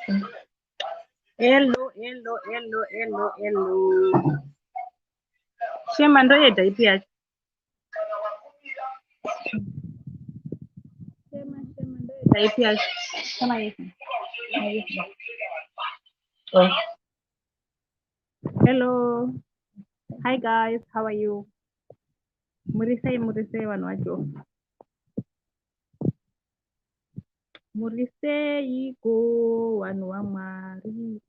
Hello. Shema ndo yedha ipi yacho? Shema ndo yedha ipi yacho? Kama yesu. Hello. Hi guys, how are you? Murise vanhu vacho. Murise iko vanhu vaMwari.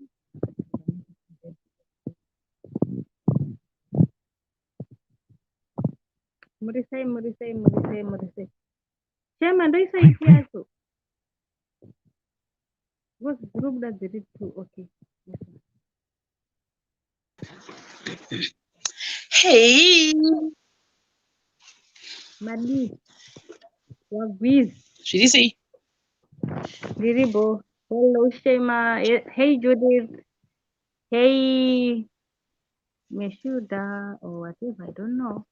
Murise. Shema ndo isa ipi yacho? What group does it to? Okay. Hey. Mali. Wagwiz. Should say? Diribo. Hello, Shema. Hey, Judith. Hey, Meshuda, or whatever, I don't know.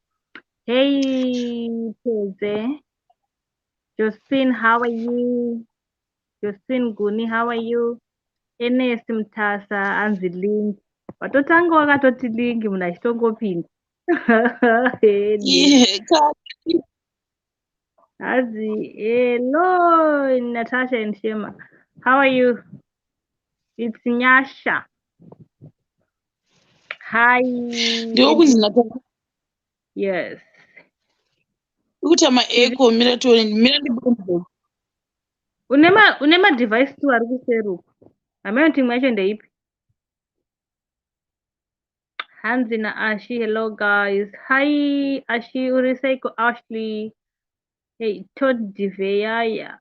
Hey, Teze. Josephine, how are you? Josephine Guni, how are you? Ernest Mtasa, Anzi Link. Watotanga wakatoti lingi muna chitongopinda. Yeah, Azi, hello, Natasha and Shema. How are you? It's Nyasha. Hi. Yes. Ukuti echo mira Unema device tu ari kuseruka. Amene timu yacho ndeipi? Hanzi na Ashi, hello guys. Hi Ashi, uriseiko Ashley. Hey, Todd Diveyaya.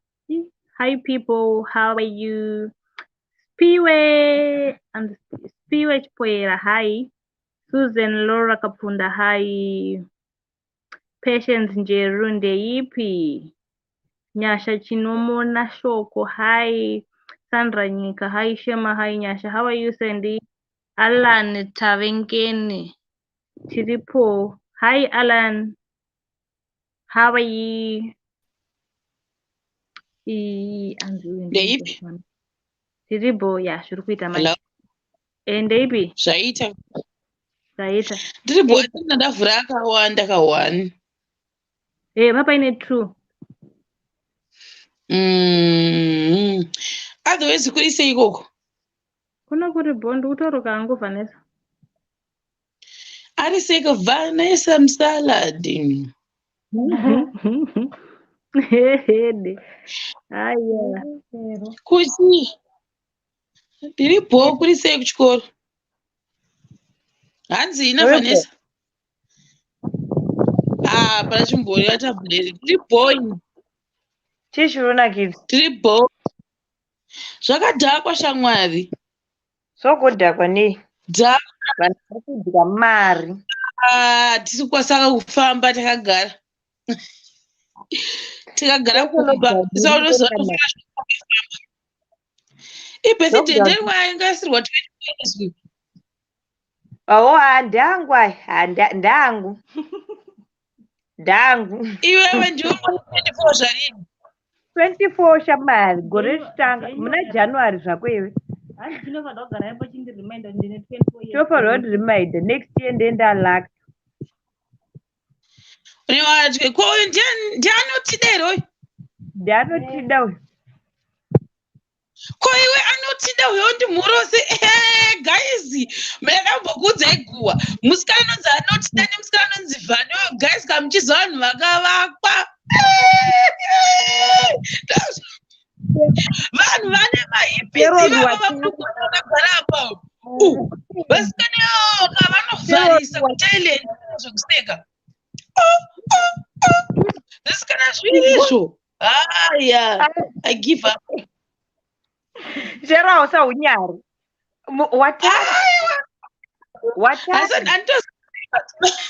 Hi people, how are you? Spiwe and Spiwe Chpoera, hi. Susan Laura Kapunda, hi. Patience Njeru ndeipi? Nyasha Chinomona Shoko, hi. Sandra Nyika, hi Shema, hi Nyasha. How are you, Sandy? Alan Tavenkeni. Tiripo. Hi Alan. How are you? Tiribo, yeah, shurikuita mai. Ndeipi? Shaita. Shaita. Tiribo atina ndavhura akawanda kawani. Papa ine true. Otherwise kuri sei ikoko? Kuna kuri bondi utoroka angu Vanessa. Ari seka Vanessa msalad. Hede. Aya. Kuchi. Tiribo kuri sei kuchikoro. Hanzi ina Vanessa. Pana chimbori yatabhuleri. Tiribo. Chishuruna kids. Tiribo. Zvakadhakwa shamwari. Sokudhakwa nei? Dhakwa. Vanhu vari kudya mari. Tiri kwasaka kufamba takagara. Tikagara kumba. Saunozoa ibirthday nderi waingasirwa 20 years. Ndangu ndangu. Ndangu. Iwewe ndiwe 24 zvarini? 24 shamari. Gore ritanga muna January zvako iwe. Ndinofanira kugara ipo chindi reminder ndine 24 years. Tofanira kuti reminder next year ndenda luck. Unewatwe ko ndianotida uyu. Ndianotida uyu. Ko iwe anotida uyo ndimurose. Guys, makambokudza iguwa. Musikana unonzi anotida nemusikana unonzi Vane. Guys, kamuchiza vanhu vakavakwa. Vanhu vane mahipisi vakagara apa. Vasikana yavo vanovharisa kutaileni zvokuseka. Zvisikana zviri izvo. Haya, I give up. Chero usaunyari.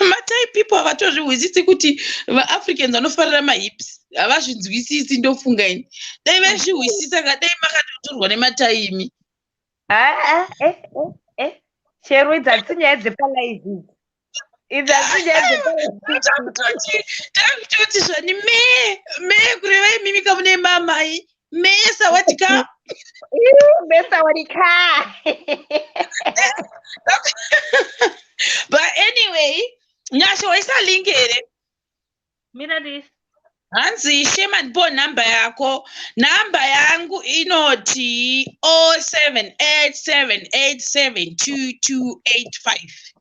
Matai people havatozvihwisisi kuti vaAfricans vanofarira mahips. Havazvinzwisisi ndofungaini. Dai vaizvihwisisa kadai makatotorwa nemataimi. Chero idzatsinyaya dzepalaizi. Takutoti zvani me kureva imimi kamune mamai. Me sawatika. Besa warika. But anyway, nyasho wayisalingere. Mira this. Hanzi shema ndipo namba yako. Namba yangu inoti 0787872285.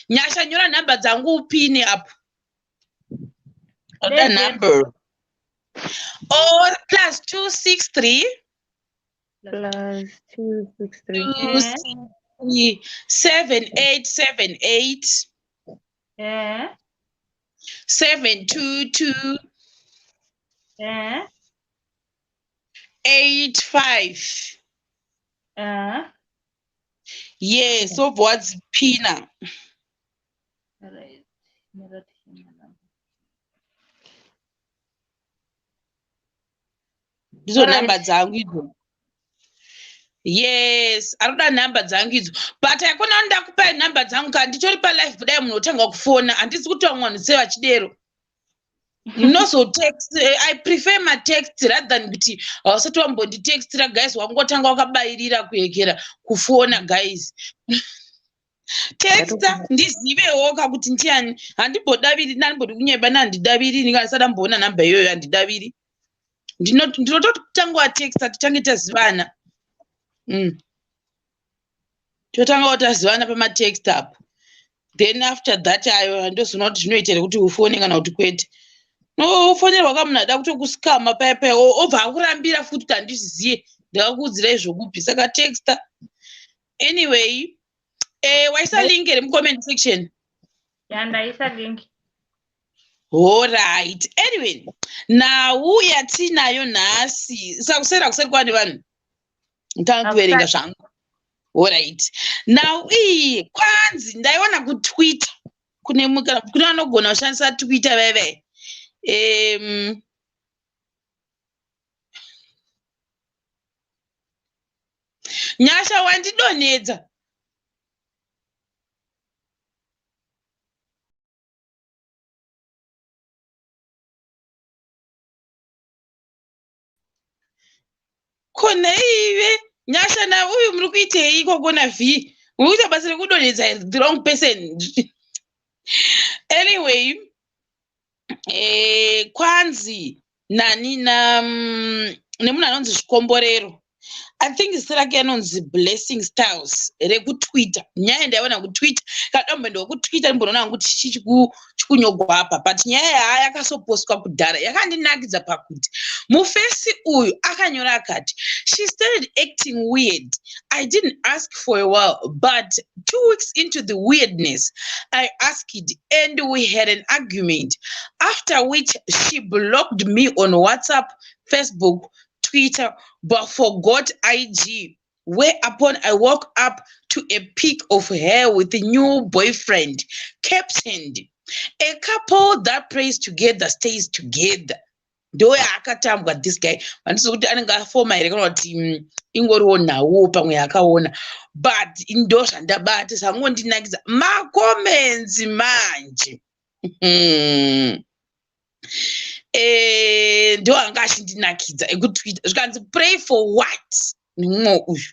Nyasha nyora namba zangu upini hapo. The number. Or plus 263 Plus 263 7878 Eh. 722 Eh. 85. Yes, so what's Pina? Alright. Ndizo namba dzangu idzo. Yes, aroda namba dzangu idzo. But akuna ndakupa namba dzangu kandi ndichori pa live kudai munotanga kufona handisi kuti vamwe vanhu sevachidero. Text. I prefer my text rather than kuti ausati wambonditextira guys wangotanga wakabairira kuekera kufona guys. Texta ndizivewo kakuti ndiani handimbodaviri ndandimbodi kunyeba nandidaviri ndingasada mboona namba iyoyo handidaviri. Ndinototi kutanga watexta titange tazivana. Totanga watazivana pamatext apo. Then after that ayo ndozoona kuti zvinoita kuti ufone kana kuti kwete. No, ufonerwa kamunada kutokusikama paya obva akurambira futi kuti handizviziye ndakakuudzira izvokupi saka texta. Anyway, waisa link iri mucomment section. Ndaisa link. Alright. Anyway, nhau yatinayo nhasi sakusera kuseri kwane vanhu ndanga kuverenga zvangu. Alright. Now iyi kwanzi ndaiona kutwitter kune vanogona kushandisa twitter veve. Nyasha wandidonedza. Kone ive Nyasha na uyu muri kuitei ikoko na V. Muri kuita basa rekudonedza the wrong person. Anyway, kwanzi nani nemunhu anonzi zvikomborero. I think zita rake anonzi Blessing Styles rekutwitter. Nyaya ndaiona kutwitter kadamba ndokutwitter ndimboona kuti chikunyogwa apa but nyaya yaya yakasopostwa kudhara yakandinakidza pakuti mufesi uyu akanyora akati she started acting weird. I didn't ask for a while but 2 weeks into the weirdness I asked and we had an argument after which she blocked me on WhatsApp, Facebook, Twitter, but forgot IG. Whereupon I woke up to a pic of her with a new boyfriend, captioned, "A couple that prays together stays together." Ndoya akatambwa this guy. Vandisi kuti anenge afoma here kana kuti ingoriwo nawo pamwe akaona. But ndo zvandabata zvangondinakidza makomenzi manje. Ndo anga achindinakidza ekutwitter zvikanzi pray for what nemumwe uyu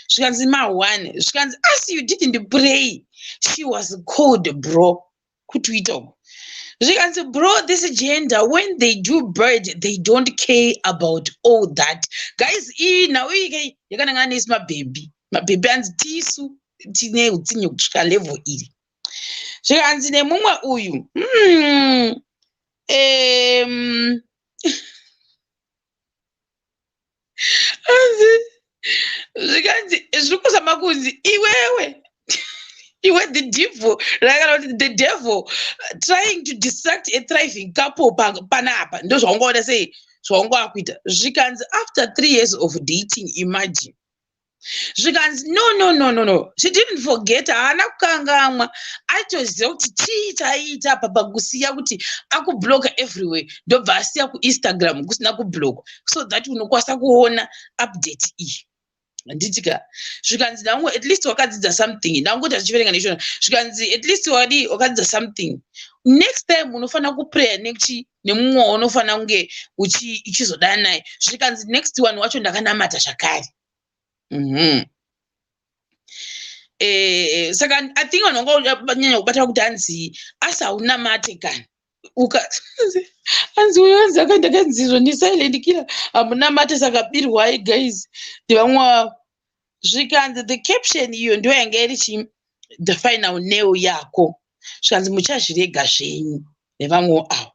zvikanzi ma1 zvikanzi as you didn't pray she was cold bro kutwitter uku zvikanzi bro this gender when they do bird they don't care about all that guys iyi nhau iyi yakanangana nesi mabhebhi anzi tisu tine utsinye kusvika level iri zvikanzi nemumwe uyu zvikanzi zviri kusama kunzi iwe the devil trying to distract a thriving couple panapa ndo zvaungaona sei zvaunga kuita zvikanzi after 3 years of dating imagine zvikanzi no she didn't forget haana kukangamwa aitoziva kuti chii chaiita apa pakusiya kuti akubloka everywhere ndobva asiya kuinstagram kusina kubloka so that unokwanisa kuona update iyi handitika zvikanzi nangu at least wakadzidza something ndangoti achiverenga neshona zvikanzi at least wakadzidza something next time unofanira kuprayer nemumwe unofanira kunge uchizodana naye zvikanzi next one wacho ndakanamata zvakare Saka I think vanonganyanya kubata kuti hanzi asi hauna mate kani hanzi uyo hanzi akaenda kanzizvo ndisailendikira hamuna mate saka birwai guys ndevamwe wavo zvikanzi the caption iyo ndiyo yanga iri the final nail yako zvikanzi muchazvirega zvenyu nevamwewo avo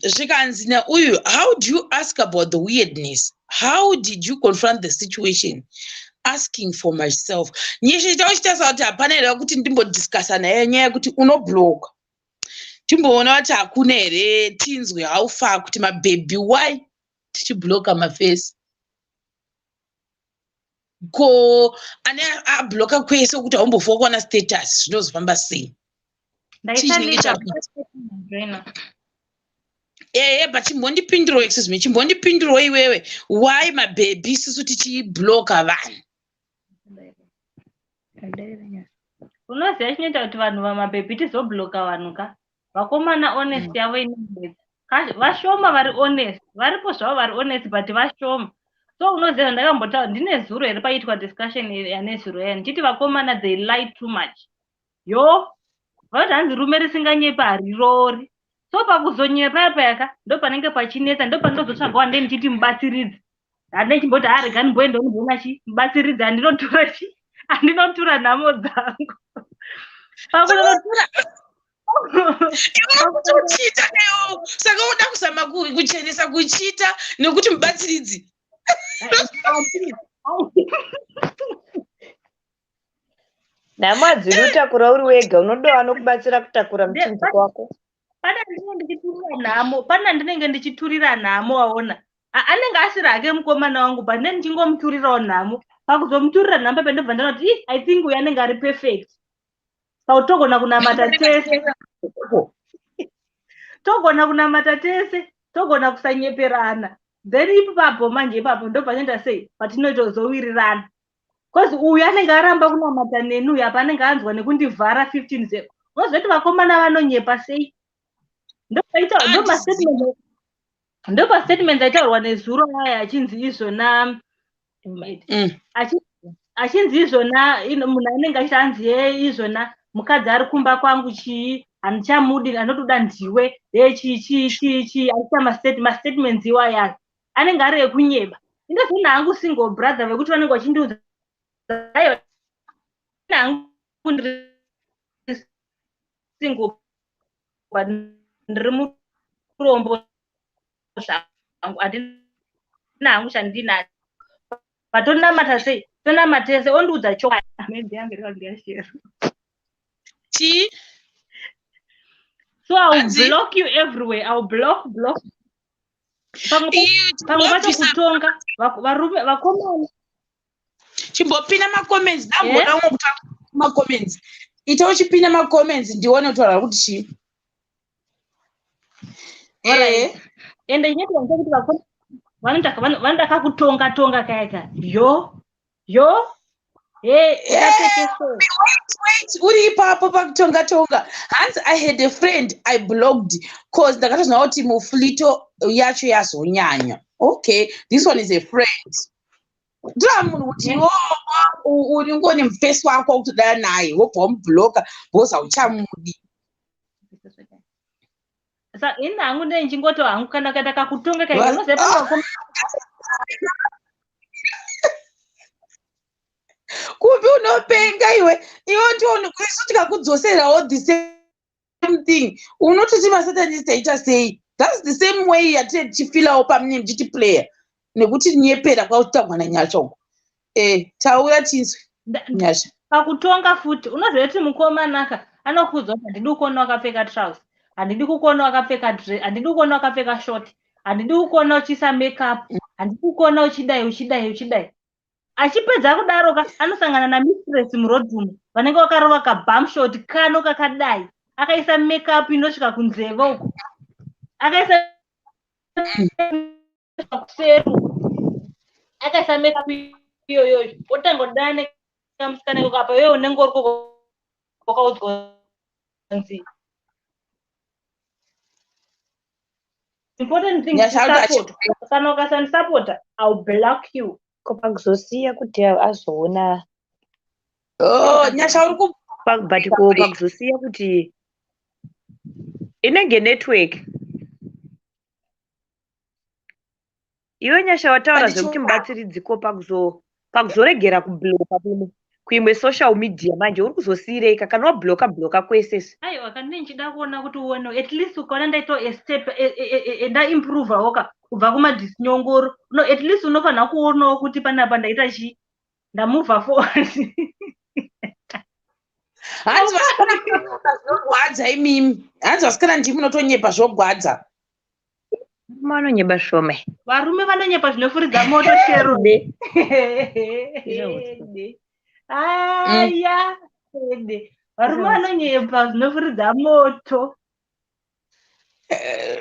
zvikanzi nauyu how do you ask about the weirdness, how did you confront the situation, asking for myself. Nyeshe chitaurachitasa kuti hapana here kuti ndimbodiscussa naye nyaya yekuti unobloka timboona kuti hakuna here tinzwe haufa kuti mabhebhi why tichibloka mafesi ko ane abloka kwese kuti haumbofuwa kuona status zvinozofamba sei but chimbondipindirawo excuse me chimbondipindirawo iwewe why mabhebhi isusu tichibloka vanhu unoziva chinoita kuti vanhu vamabhebhi tizobloka vanhu ka vakomana honest yavo inobetsa vashoma vari honest varipo zvavo vari honest but vashoma so unoziva ndakambotaura ndine zuro here paitwa discussion yane zuro yani chiti vakomana they lie too much yo vati hanzi rume risinganyepa harirori so pakuzonyepa payaka ndo panenge pachinetsa ndo pandozotsvagawa ndeni ndichiti mubatsiridzi handine chimboti arega ndimboenda unibona chi mubatsiridzi handinotura chi handinotura nhamo dzangu pakunotura kuchiita newo saka uda kuzama kuchenesa kuchiita nekuti mubatsiridzi nhamo dzinotakura uri wega unodowa nokubatsira kutakura muchinzi kwako pana ndinenge ndichiturira nhamo waona anenge asiri hake mukomana wangu but ne ndichingomuturirawo nhamo pakuzomuturira nhamo pendobva ndanoti I think uyu anenge ari perfect pautogona kunamata tese togona kunamata tese togona kusanyeperana then ipapo manje ipapo ndo panenda sei patinoitozowirirana bcause uyu anenge aramba kunamata neni uyu apa anenge anzwa nekundivhara 15 unozoti vakomana vanonyepa sei ndo pastatement aitaurwa nezuro aya achinzi izvona achinzi izvona munhu anenge achiti anzi ye izvona mukadzi ari kumba kwangu chii handichamudi anotoda ndiwe chii aita mastatements iwaya anenge ari ekunyeba indozvona hangu single brother vekuti vanenge vachindiudza hangu single but ndiri murombo zvangu handina hangu chandinacho patonamata sei tonamata sei ondiudza chokandiashera so I'll block you everywhere. I'll block. Pamwe vacho kutonga varume vakomana chimbopinda macomments damboda umwe kuti macomments itawo chipinda macomments ndione kutaura kuti chii ende nyeti kuti vakomana vanotaka kutonga kayaka yo wait uri ipapo pakutonga hanzi I had a friend I blocked cause ndakatozwa kuti muflito yacho yazonyanya okay this one is a friend ndira munhu kuti uri ngoni mufesi wako wokutodaya naye wobva wamubloka because hauchamudi sa ina hangu ndichingoto hangu kana kataka kutonga kayaka unoziva kumbe unopenga iwe ndiwo isu tikakudzoserawo the same thing unototi masatanista ita sei that's the same way yatiri tichifilawo pamune mchiti player nekuti nyepera kwakutangwa nanyasha uko taura tinzwe nyasha pakutonga futi unoziva kuti mukomanaka anokudza kuti handidi kuona wakapfeka trouser handidi kukuona wakapfeka dress handidi kukuona wakapfeka short handidi kukuona uchiisa makeup handidi kukuona uchidai achipedza kudaroka anosangana namistress murodhumu vanenge vakarova kabamshot kano kakadai akaisa makeup inosvika kunzeve uko akaisa kuseru akaisa makeup iyoyoyo otangodana nekamusikana ikoko apa iwewe unenge uri kwakaudzwa nzi important thing is support. Kana ukasandisupport, I'll block you. Pakuzosiya kuti azoona. Oh, nyasha uri But pakuzosiya kuti inenge network. Iwe nyasha wataura zvekuti mubatsiridziko pakuzoregera kubloka kuimwe social media manje uri kuzosireka kana wabloka kwese. Aiwa kana ndichida kuona kuti uone at least ukaona ndaito a step ndaimprove woka kubva kumadisinyongoro no at least unofanira kuonawo kuti panapa ndaita chi ndamuvha forward. hanzi vasikana zvogwadza imimi, hanzi vasikana ndimi munotonyepa zvogwadza. Vanonyepa shome. Varume vanonyepa zvinofuridza moto chero. Aya. Varume vanonyepa zvinofuridza moto.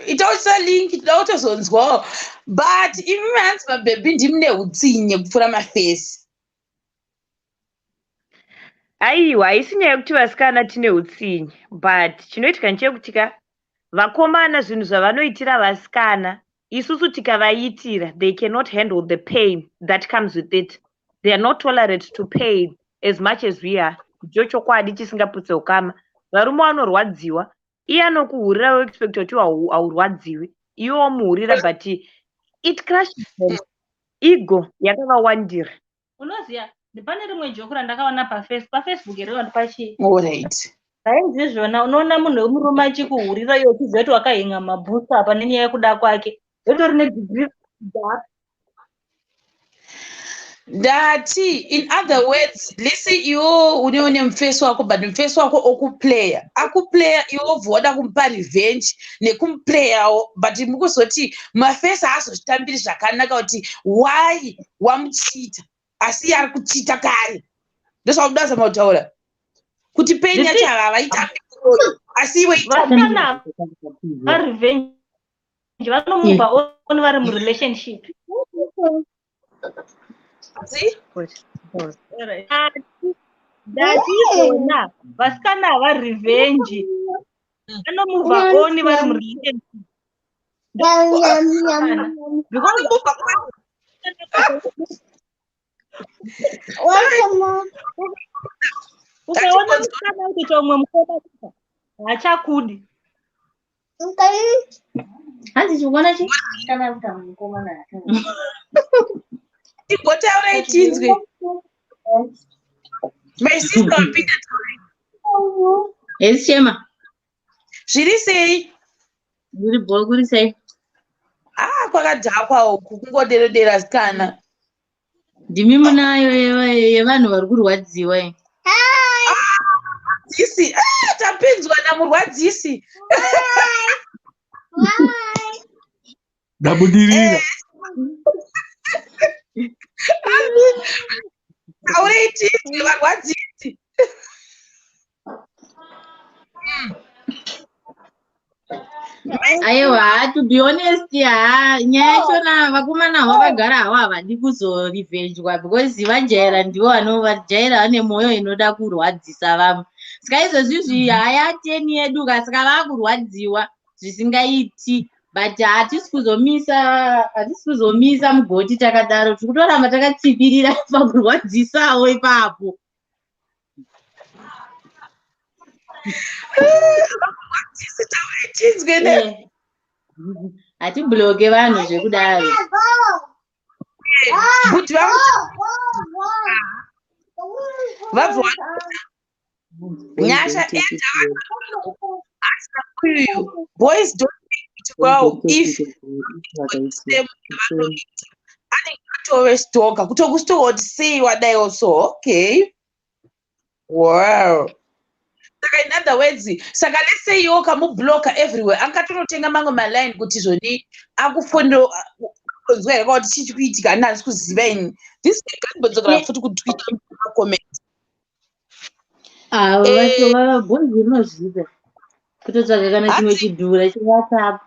Itautsa link toda kutozonzwawo, but imimi hanzi mabhebhi ndimi neutsinye kupfuura mafesi. Aiwa, haisi nyaya yekuti vasikana tine utsinye, but chinoitika ndechekuti vakomana zvinhu zvavanoitira vasikana, isusu tikavaitira, they cannot handle the pain that comes with it. They are not tolerant to pain as much as we are. Ndicho chokwadi chisingaputse ukama. Varume vanorwadziwa, iye anokuhurira woexpect kuti haurwadziwi, iwe wamuhurira, but it crushes them. Ego yakavawandira. Unoziya, pane rimwe joku randakaona pafacebook rero pachi. Alright. Hainzi zvona unoona munhu wemurume achikuhurira iwe uchiziva kuti wakahinga mabhusa apa nenyaya yekuda kwake. Yotori nedegree dark. Ndati, in other words, lisi iwo uneone mfesi wako, but mfesi wako okuplayer. Akuplayer iwo voda kumpa revenge nekumplayawo, but mukuzoti mafesi haazozvitambiri zvakanaka kuti why wamuchita, asi ari kuchita kare. Ndozvakuda zama kutaura. Kuti pain yacho havaitambi asi iwe Vasana revenge vanomupa oni vari murelationship. Ndationa vasikana hava revenge vanomuva oni vari murelationship. Ukaona musikana kuita umwe mukoma hachakudi. Hanzi chikuona chi? Kana kuita mukoma na. Igotaura itinzwe. My sister wapinda tauri. Esi chema. Zviri sei? Zviri bhori kuri sei? Kwakadhakwa uku kungoderedera sikana. Ndimi munayo yevanhu vari kurwadziwa. Dzisi, tapinzwa namurwadzisi. Ndabudirira. Aureti varwadzisi. Aiwa, to be honest, nyaya yachona vakomana vakagara hava havadi kuzorevengwa because vajaira ndivo vanovajaira vane mwoyo inoda kurwadzisa vamwe. Saka izvozvizvi haya 10 yedu kasaka vakurwadziwa zvisingaiti, but hatisi kuzomisa mugoti takadaro, tiri kutoramba takatsipirira pakurwadzisawo ipapo. Hatibloke vanhu zvekudaro. But Nyasha boys don't think well if always talk kutokusitoka say what they also okay. Wow. In other words, saka let's say you come blocker everywhere. Angatonotenga mango maline kuti zvoni akufondo kunzwera kuti chichi kuitika ndanzi kuziva ini. This ngambozokera futi ku Twitter comment. Vava boys vinozviita kutotsvaga kana chimwe chidhura cheWhatsApp.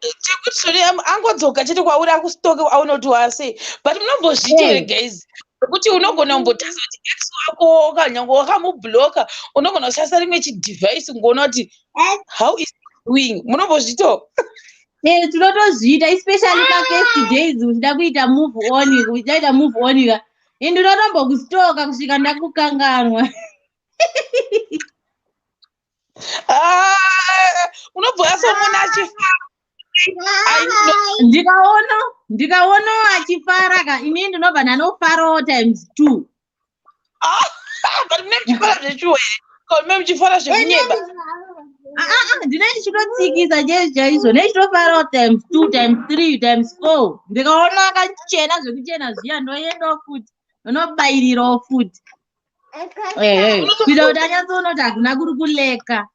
Chekuti zvoni angodzoka chete kwauri akustoke aona kuti wase, but munombozviita here guys. Kuti unogona kumbotasa kuti ex wako kana wakamubloka unogona kusasa rimwe chidevice ngoona kuti how is doing? Munombozvito? Tinotozviita especially pa-first days uchida kuita move on, uchaita move on ka. Ndinotombokustoka kusvika ndakukanganwa. Unobva somona achifara. Ndikaona achifara ka ini ndinobva ndanofarawo times 2. But mune muchifara zvechuwo here? Ko mune muchifara zvekunyeba? Ndinenge ndichitotsikisa chaizvo nechitofarawo times 2 times 3 times 4. Ndikaona akachena zvekuchena zviya ndoendawo futi ndonobairirawo futi. Kuita kuti anyatsoona kuti hakuna kuri kuleka.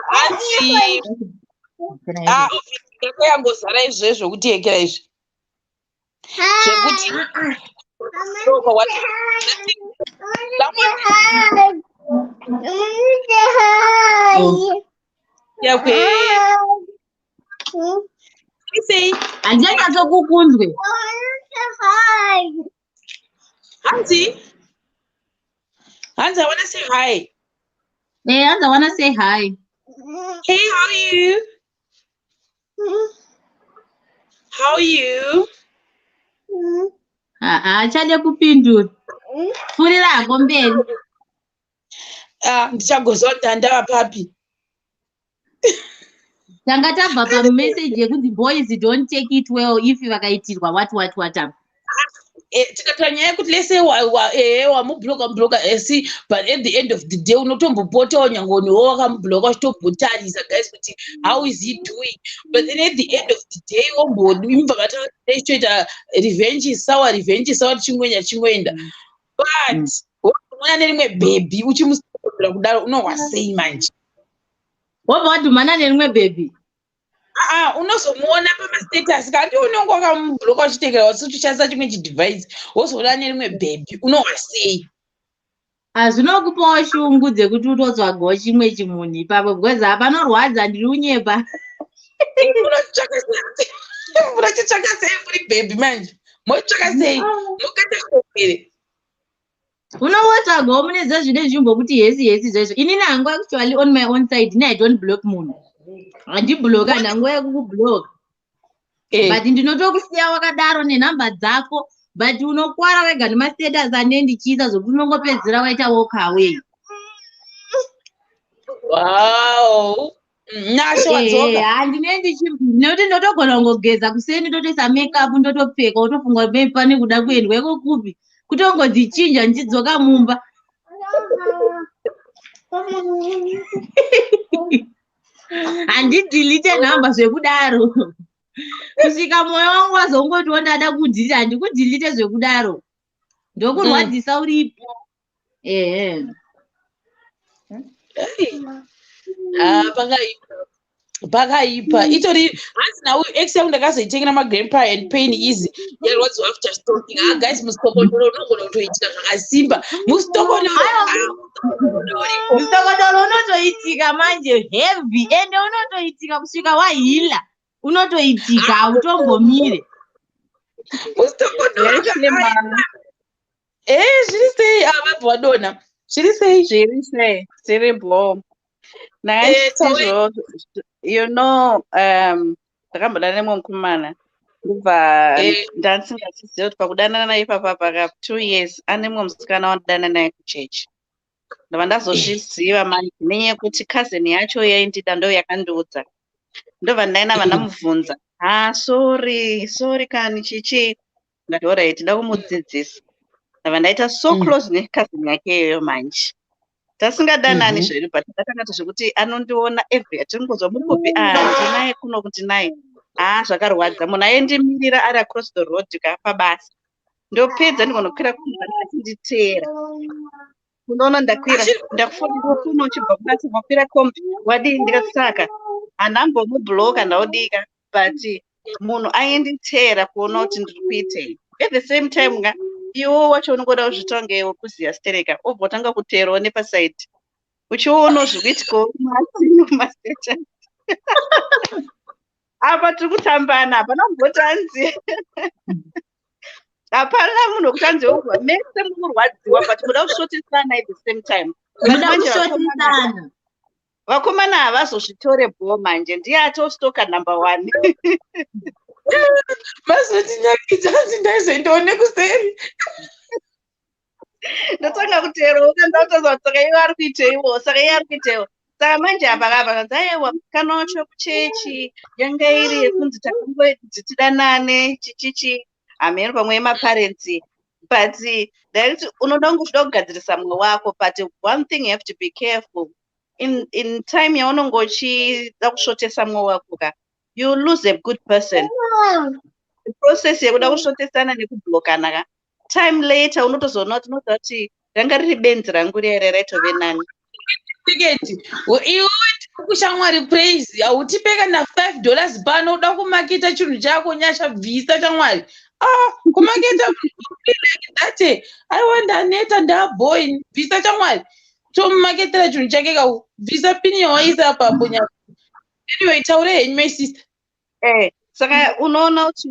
Hanzi yakayambozara izvezvo kutekera izvi zvekuti handichanyatsokukundwe. Hanzi, I want to say hi. Yeah, I want to say hi. Hey, how are you? How are you? Chade kupindura. Furira gombeni. Ndichagozonda ndava papi. Tanga tabva pa message yekuti boys don't take it well if vakaitirwa what up. Tikataura nyaya yekuti lese wamubloka esi, but at the end of the day unotombopotawo nyangonewo wakamubloka uchitobhotarisa guys kuti how is he doing, but then at the end of the day wombodimba vataichoita revenge is sour tichingwenda but wamwana nerimwe bhebhi uchimusopera kudaro unohwasei manje? Wobva wadhumana nerimwe bhebhi? Unozomuona pamastatus kandi unonge wakamubloka uchitekera wasiuchishandisa chimwe chidivhaisi wozoona nerimwe bhebhi unohwasei? Zvinokupawo shungu dzekuti utotsvagawo chimwe chimunhu ipapo because panorwadza ndiri unyepa. Munochitsvaka sei muri bhebhi manje? Mochitsvaka sei? Mukata kopere unowotsvagawo mune zvine zvimbokuti yesi zvezvo. Inini hangu actually on my own side I don't block munhu. Handibloka ndanguva yekukubloka. But ndinotokusiya wakadaro nenhamba dzako but unokwara wega nemastatus anendichiita zvokuti unongopedzera waita walk away. Wow. Nasho wadzoka. Handinenge ndinoti ndotogona kungogeza kuseni ndotoisa makeup ndotopfeka utofunga pane kuda kuendwa iko kupi kutongodzichinja ndichidzoka mumba. Handidelete nhamba zvekudaro kusvika mwoyo wangu wazongotiwo ndada kudelete, handikudelete zvekudaro ndokurwadzisa uripo. Pakaipa itori hanzi nawe ex yangu ndakazoitengera magrandpa and pain easy yarwadziwa after stalking. Guys, musitokondoro unogona kutoitika zvakasimba. Musitokondoro unotoitika manje heavy ende unotoitika kusvika wahila unotoitika hautombomire. Musitokondoro zviri sei vabva vadona? Zviri sei? Zviri blow. Naizvo you know ndakambodana nemwe mukomana ndibva ndandisingaziziva kuti pakudanana naye ipapa paka 2 years ane mumwe musikana wandidana naye kuchechi. Ndabva ndazozviziva manje nenyaya yekuti cousin yacho yaindida ndo yakandiudza. Ndobva ndaenda vandamubvunza sorry kani chichi ndati alright ndida kumudzidzisa. Ndabva ndaita so close necousin yake iyoyo manje tasingadanani zvedu but ndakangati zvekuti anondiona every atingonzwa muri kupi ndinaye kuno kuti naye zvakarwadza munhu ayendimirira ari across the road pabasa ndopedza ndigonokwira kumba achinditeera unoona ndakwira ndakufonera kuno uchibva kubasa wakwira kombi wadii ndikasaka handambomubloka ndaudika but munhu ainditeera kuona kuti ndiri kuitei. At the same time nga iwo wacho unongoda kuzvitongewo kuziya stereka obva utanga kuteerawo nepasaidi uchiona zvikuitikawo mastatus apa tiri kutambana hapana kumbotanzi hapana munhu wekutanzi wobva mese mukurwadziwa but muda kushotisana at the same time muda kushotesana. Vakomana havazozvitore bho manje, ndiye atostoka number 1. Mazotinyakidza kuti ndaizoendawo kuseri. Ndotanga kutero ukanda utozwa saka iwo ari kuiteiwo, saka iye ari kuiteiwo. Saka manje apa kavanzi aiwa musikana wacho kuchechi yanga iri yekunzi takangoti tidanane chichichi hameno pamwe maparents, but direct unoda kungoda kugadzirisa mwoyo wako, but one thing you have to be careful in time yaunonge uchida kusvotesa mwoyo wako ka you lose a good person. The process yekuda kusvotesana nekublokana ka time later unotozoona kuti unoziva kuti ranga riri benzi rangu riya raitove nani. Tiketi iwe kushamwari praise hautipe kana $5 pano uda kumaketa chinhu chako nyasha bvisa shamwari. Kumaketa date aiwa ndaneta ndaboy bvisa shamwari tomumaketera chinhu chake ka bvisa pini yawaisa apapo nyasha. Anyway taure henyu my sister. Saka unoona kuti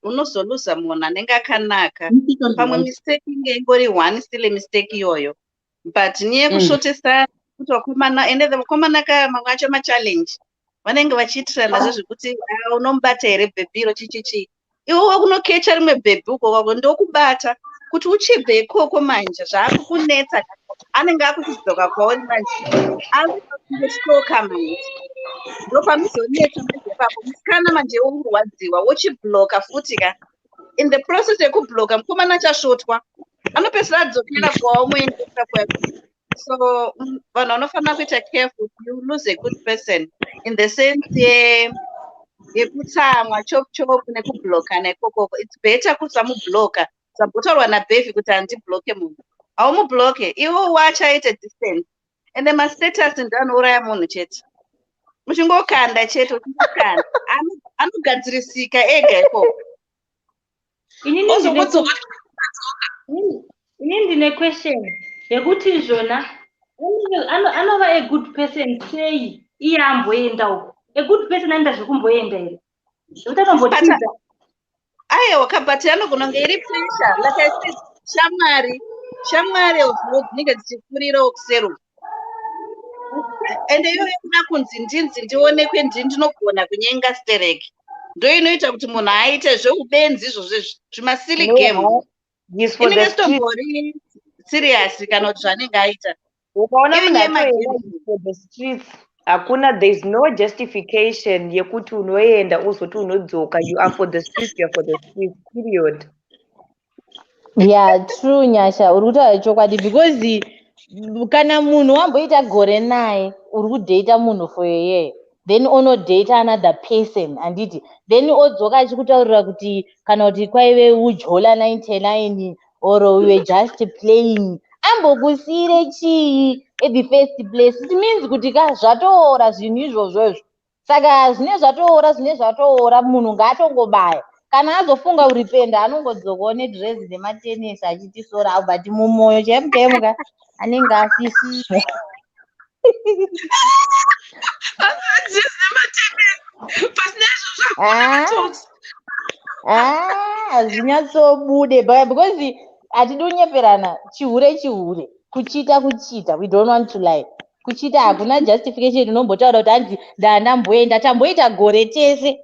unozoluza munhu anenge akanaka. Pamwe mistake inge ingori one still mistake iyoyo. But niye kusvotesana kuti vakomana ende vakomana mamwe acho machallenge vanenge vachiitirana zvezvekuti unomubata here bhebhiro chichichi iwe kunokecha rimwe bhebhi uko kwako ndokubata kuti uchibve ikoko manje zvaakukunetsa anenge akuchidzoka kwauri manje aitoka manje ndopamizonetsa manje papo musikana manje wokurwadziwa wochibloka futi ka in the process yekubloka mukomana achasvotwa anopedzisira adzokera kwaumuendesa kwako. So vanhu vanofanira kuita careful, you lose a good person in the sense yekutsamwa chop nekublokana ikokoko. It's better kusamubloka sabotaurwa nabhevi kuti handibloke munhu haumubloke iwe wachaita distance ende mastatus ndoanouraya munhu chete muchingokanda chete uchingokanda anogadzirisika ega ikoko. Inini ndine question yekuti izvona anova a good person sei iye amboenda uko. A good person anoita zvekumboenda here zvokuti akambotiza aiwa kabhati anogona kunge iri pressure like I said shamwari dzinenge dzichikurirawo kusero ende iyoyo kuda kunzi ndinzi ndionekwe ndinogona kunyenga stereki ndo inoita kuti munhu aite zveubenzi izvozvo zvimasili game inenge sitombori serious kana kuti zvanenge aita. Ukaona munhu for the streets hakuna, there is no justification yekuti unoenda uzoti unodzoka. You are for the streets, you are for the streets, period. Yeah, true Nyasha, uri kutaura chokwadi because kana munhu wamboita gore naye uri kudhata munhu for a year then onodhata another person anditi then odzoka achikutaurira kuti kana kuti kwaive ujola 99 or we were just playing ambokusiyire chii at the first place. It means kuti ka zvatoora zvinhu izvozvo saka zvine zvatoora munhu ngaatongobaya kana azofunga uripenda anongodzokawo nedrezi nematenesi achitisora but mumwoyo chaimuka anenge asisimo. Hazvinyatsobude because hatidonyeperana chihure kuchita we don't want to lie. Kuchita hakuna justification unombotaura kuti hanzi ndandamboenda tamboita gore tese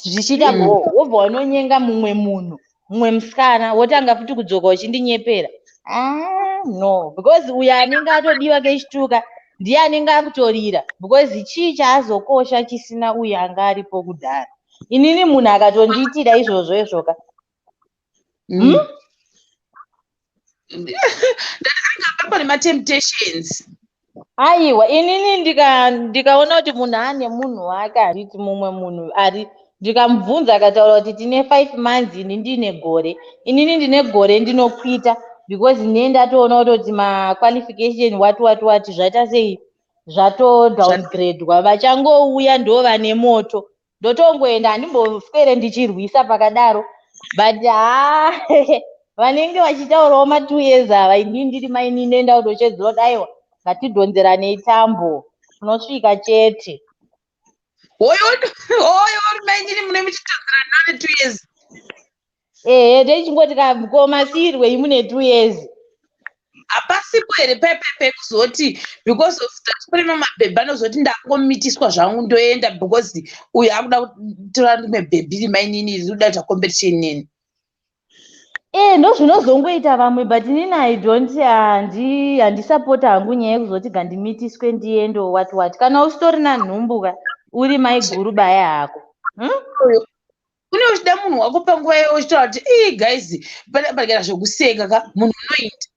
zvichita wobva wanonyenga mumwe munhu mumwe musikana wotanga futi kudzoka uchindinyepera. No, because uyo anenge atodiwa kechituka ndiye anenge akutorira because chii chaazokosha chisina uyo anga aripo kudhara. Inini munhu akatondiitira izvozvo izvoka pane matemptations. Aiwa inini ndikaona kuti munhu ane munhu wake handiti mumwe munhu ari ndikamubvunza akataura kuti tine 5 months ini ndine gore inini ndine gore ndinokwita because nenda toona kuti maqualification wati zvaita sei zvato downgradwa vachangouya ndo vane moto ndotongoenda handimboswere ndichirwisa pakadaro but vanenge vachitaurawo ma 2 years ava inini ndiri maini nenda kutochedzera kuti aiwa ngatidhonzeranei tambo unosvika chete. Oyo maini mune muchitadzirana 2 years. Techingoti koma sirwe imune 2 years. hapasipo here pepepe kuzoti because of that kune mamabhebhi anozoti ndakangomitiswa zvangu ndoenda because uyu akuda kutora mebhebhi rimainini riri kuda kuita competition neni. Ndozvinozongoita vamwe, but inini I don't handisapota hangu nyaya yekuzoti gandimitiswe ndiende wati kana usitorina nhumbuka uri maiguru baya hako. Kune uchida munhu wako panguva iyoyo uchitaura kuti guys panapakera zvokuseka ka munhu unoita.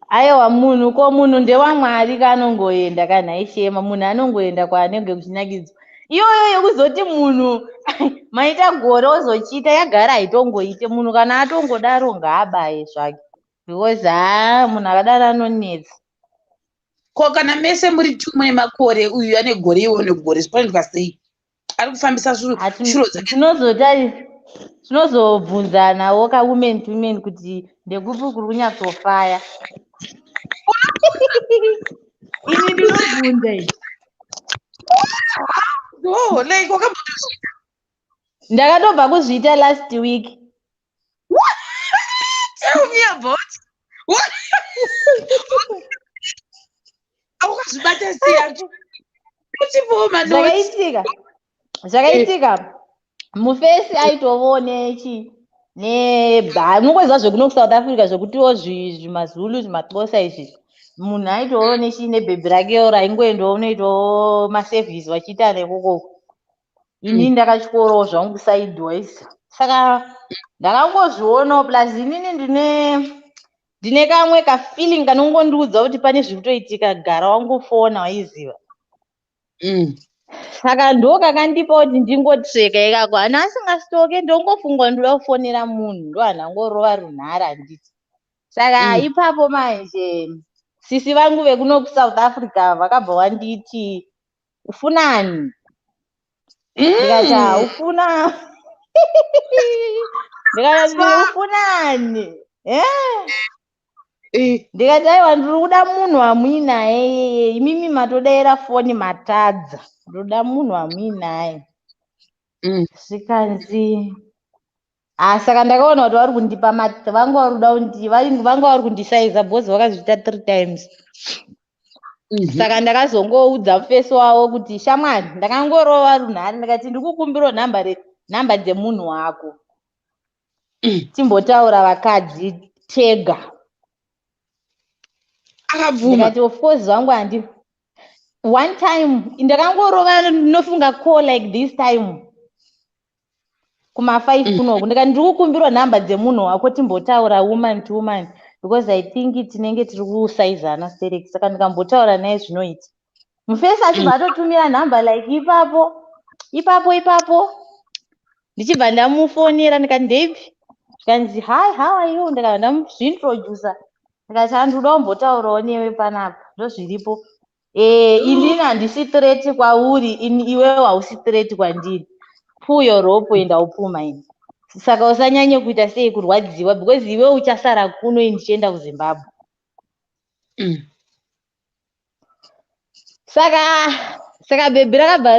Aiwa, munhu ndewamwari kanongoenda kana ishema, munhu anongoenda kwaanenge kuchinakidzwa. Iyoyo yekuzoti munhu maita gore ozochiita yagara aitongoite. Munhu kana atongodaro ngaabaye zvake because munhu akadaro anonetsa. Ko kana mese muri mune makore uyu ane gore iwo negore zvinoitwa sei? Ari kufambisa shuro dzake. Tinozobvunzanawo women to women kuti ndekupi kuri kunyatsofaya. Ini ndinobvunza izvi. Like wakambotozviita? Ndakatobva kuzviita last week. Tell me about what? Aukazvibata sei? Zvakaitika mufesi aitovo munongoziva zvekuno kuSouth Africa zvokutiwo zvimazulu zvimatbosa izvi. Munhu aitovo nebhebhi rakewo raingoendawo unoitawo masevhisi vachiita nekukoko. Ini ndakatyorowo zvangu side wise. Saka ndakangozvionawo plus inini ndine kamwe kafeeling kanongondiudza kuti pane zviri kutoitika, gara wangofona waiziva. Saka ndo kakandipa kuti ndingotreka ikako. Hana asingasitoke ndongofunga ndoda kufonera munhu ndo handangorova runhare handiti. Saka ipapo manje sisi vangu vekuno kuSouth Africa vakabva vanditi ufunani. Ndikati ufuna ndikati ufunani. Ndikati aiwa ndiri kuda munhu wamuinaye, imimi matodaira foni matadza, ndoda munhu wamuinaye. Zvikanzi saka ndakaona kuti vari kundipa vanga vari kundisaiza bhozi vakazviita 3 times. Saka ndakazongoudza mufesi wavo kuti shamwari ndakangorova runhare ndikati ndikukumbirawo nhamba dzemunhu wako timbotaura vakadzi tega. Ndikati of course vangu handi. One time ndakangorova ndinofunga call like this time kuma5 kunoku ndikati ndikukumbirawo nhamba dzemunhu wako timbotaura woman to woman because I think tinenge tiri kusaizana stereki. Saka ndikambotaura naye zvinoita. Mufesi achibva atotumira nhamba like ipapo ndichibva ndamufonera ndikati ndeipi. Zvikanzi hi how are you, ndikabva ndamuzviintroducer ndikati handikuda kumbotaurawo newe panapa ndozviripo. Inini handisi threat kwauri, iwewe hausi threat kwandiri. Pull your rope and I'll pull mine. Saka usanyanye kuita sei kurwadziwa because iwe uchasara kuno ndichienda kuZimbabwe. Saka bhebhi rakabva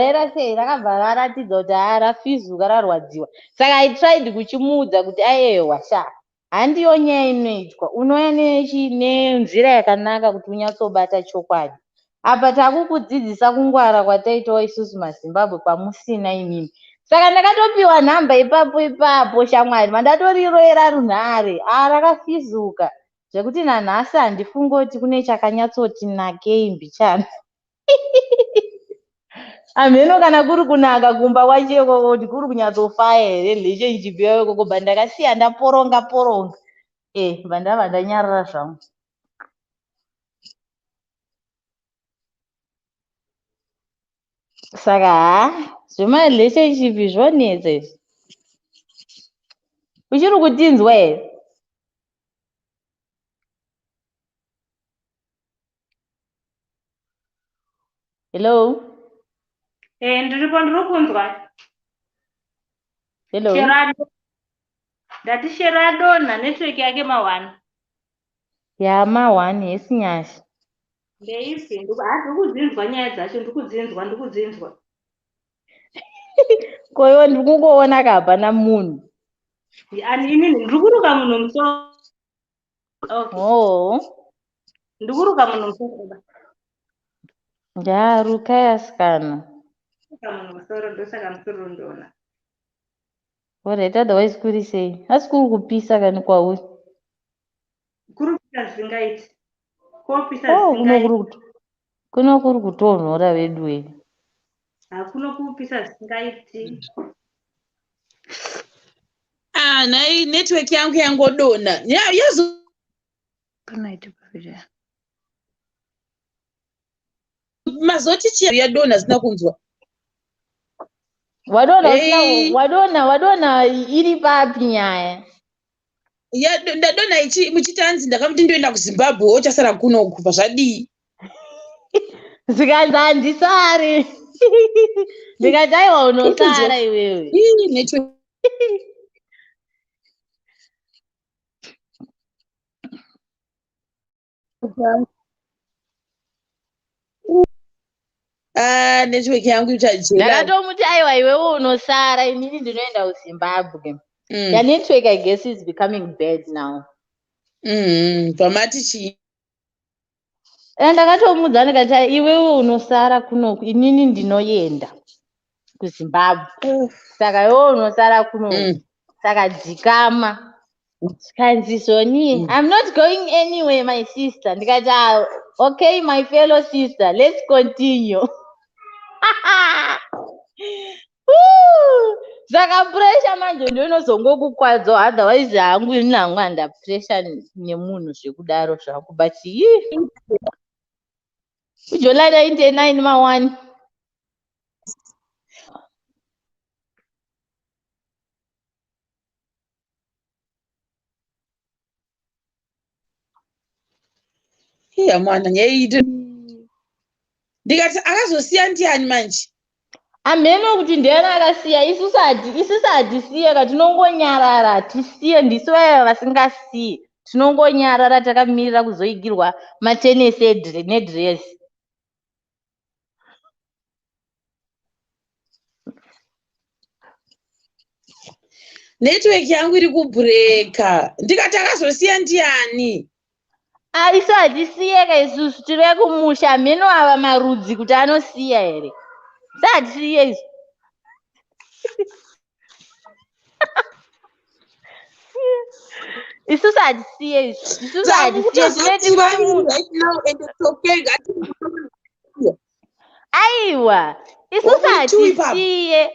raratidza kuti rafizuka rarwadziwa. Saka I tried kuchimuudza kuti aiwa sha handiyo nyaya inoitwa, unouya nenzira yakanaka kuti unyatsobata chokwadi. Apa takukudzidzisa kungwara kwataitawo isusu maZimbabwe kwamusina imimi. Saka ndakatopiwa nhamba ipapo shamwari mandatoriroera runhare rakafizuka zvekuti nanhasi handifunga kuti kune chakanyatsoti nakei mbichana. Ameno kana kuri kunaka kumba kwacheko kuti kuri kunyatsofaya here relationship yayo koko bva ndakasiya ndaporonga bva ndava ndanyarara zvangu. Saka zvemarelationship zvonetsa izvi. Uchiri kutinzwa here? Hello? Ndiripo ndiri kunzwa. Hello? Ndati shero yadonha network yake ma1. Ma1 yesinyasha. Ndeipi? Ndikudzinzwa nyaya dzacho, ndikudzinzwa. Koiwo ndikungoona kabva namunhu. Inini ndiri kuruka munhu musoro Okay. Oh, Ndikuruka munhu musoro. ndaruka yasikana. Kuruka munhu musoro ndosaka musoro ndona. Alright, otherwise kuri sei? Asi kuri kupisa kani kwauri? Kurupisa zvisingaiti. Kopisa Oh, zvisingaiti. kuno kuri kutonhora vedu we. Hakuno kupisa zvisingaiti. Nhai network yangu yangodona. Yazo Panaiti pavira. mazoti chia yadona zina kunzwa. Wadona iri papi nyaya? Ndadona ichi muchitanzi ndakamuti ndoenda kuZimbabwe ochasara kuno kubva zvadii. Zvikanzi handisari. Ndikati aiwa unosara iwewe. Network. Network yangu ichajela. Ndakatomuti aiwa iwewe unosara inini ndinoenda kuZimbabwe. The network I guess is becoming bad now. Pamati chi. Ndakatomudza ndikati iwewe unosara kuno inini ndinoenda kuZimbabwe. Saka iwewe unosara kuno. Saka dzikama. Skanzi Soni, I'm not going anywhere, my sister. Ndikati okay, my fellow sister, let's continue. Saka pressure manje ndinozongokukwadza otherwise hangu ini hangu handa pressure nemunhu zvekudaro zvangu but uJuly 99 ma1 Iya mwana nyaiti. Ndikati akazosiya ndiani manje? Ameno kuti ndiani akasiya isusu hadisiye ka tinongonyarara tisiye ndisu vaya vasingasiye tinongonyarara takamirira kuzoigirwa matenesi nedress. Network yangu iri kubreka. Ndikati akazosiya ndiani? Isu hatisiyeka isusu tiri kumusha mheno ava marudzi kuti anosiya here. Hatisiye isu. Isusu hatisiye isu. Isusu hatisiye tinoti right now and it's okay. Aiwa, isusu hatisiye.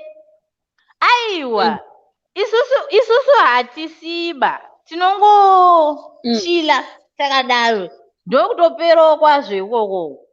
Aiwa. Isusu hatisiba. Tinongochila takadaro. Ndokutoperawo kwazvo ikoko.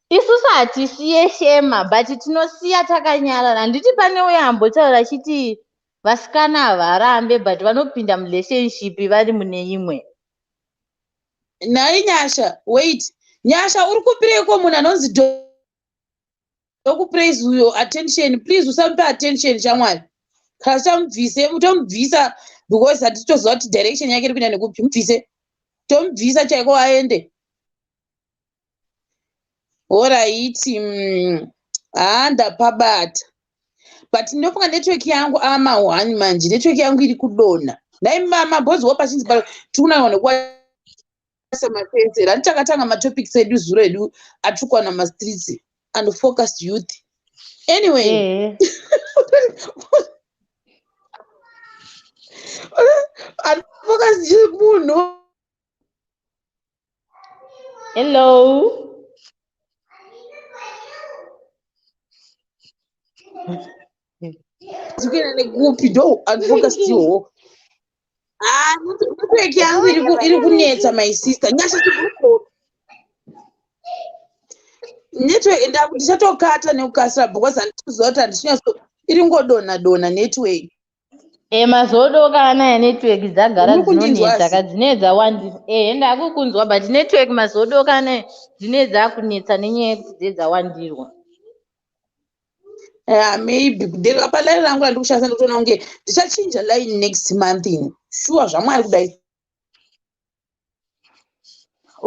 Isusu hatisiye shema but tinosiya takanyarara. Handiti pane uyo ambotaura achiti vasikana havarambe but vanopinda murelationship vari mune imwe. Nhai Nyasha, wait. Nyasha uri kupireko munhu anonzi dokupraise uyo attention. Please usamupe attention shamwari. Kana utamubvise utomubvisa because hatitoziva kuti direction yake iri kuenda nekupi. Mubvise. Tomubvisa chaiko aende. Alright. Ndapabata. But ndofunga network yangu ama1 manje. Network yangu iri kudona. Nhai mabhodzi wapachinzi paro tikunaiwa nekuwa semafenzera atichakatanga matopics edu zuro edu atukwa namastreets and focused youth. Anyway. Unfocused youth munhu. Hello. Zikuenda nekupi ndo unfocused yo. Network yangu iri kunetsa my sister. Nyasha chibhuko. Network ndichatokata nekukasira because handitoziva kuti handichinyaso iri ngodona network. Mazodoka anaya network dzagara dzinonetsa ka dzine dzawandira. Ndakukunzwa but network mazodoka anaya dzine dzakunetsa nenyaya yekuti dzawandirwa. Maybe kudeka palaini rangu randikushandisa ndokutoona kunge ndichachinja line next month in. Sure zvamwari kudai.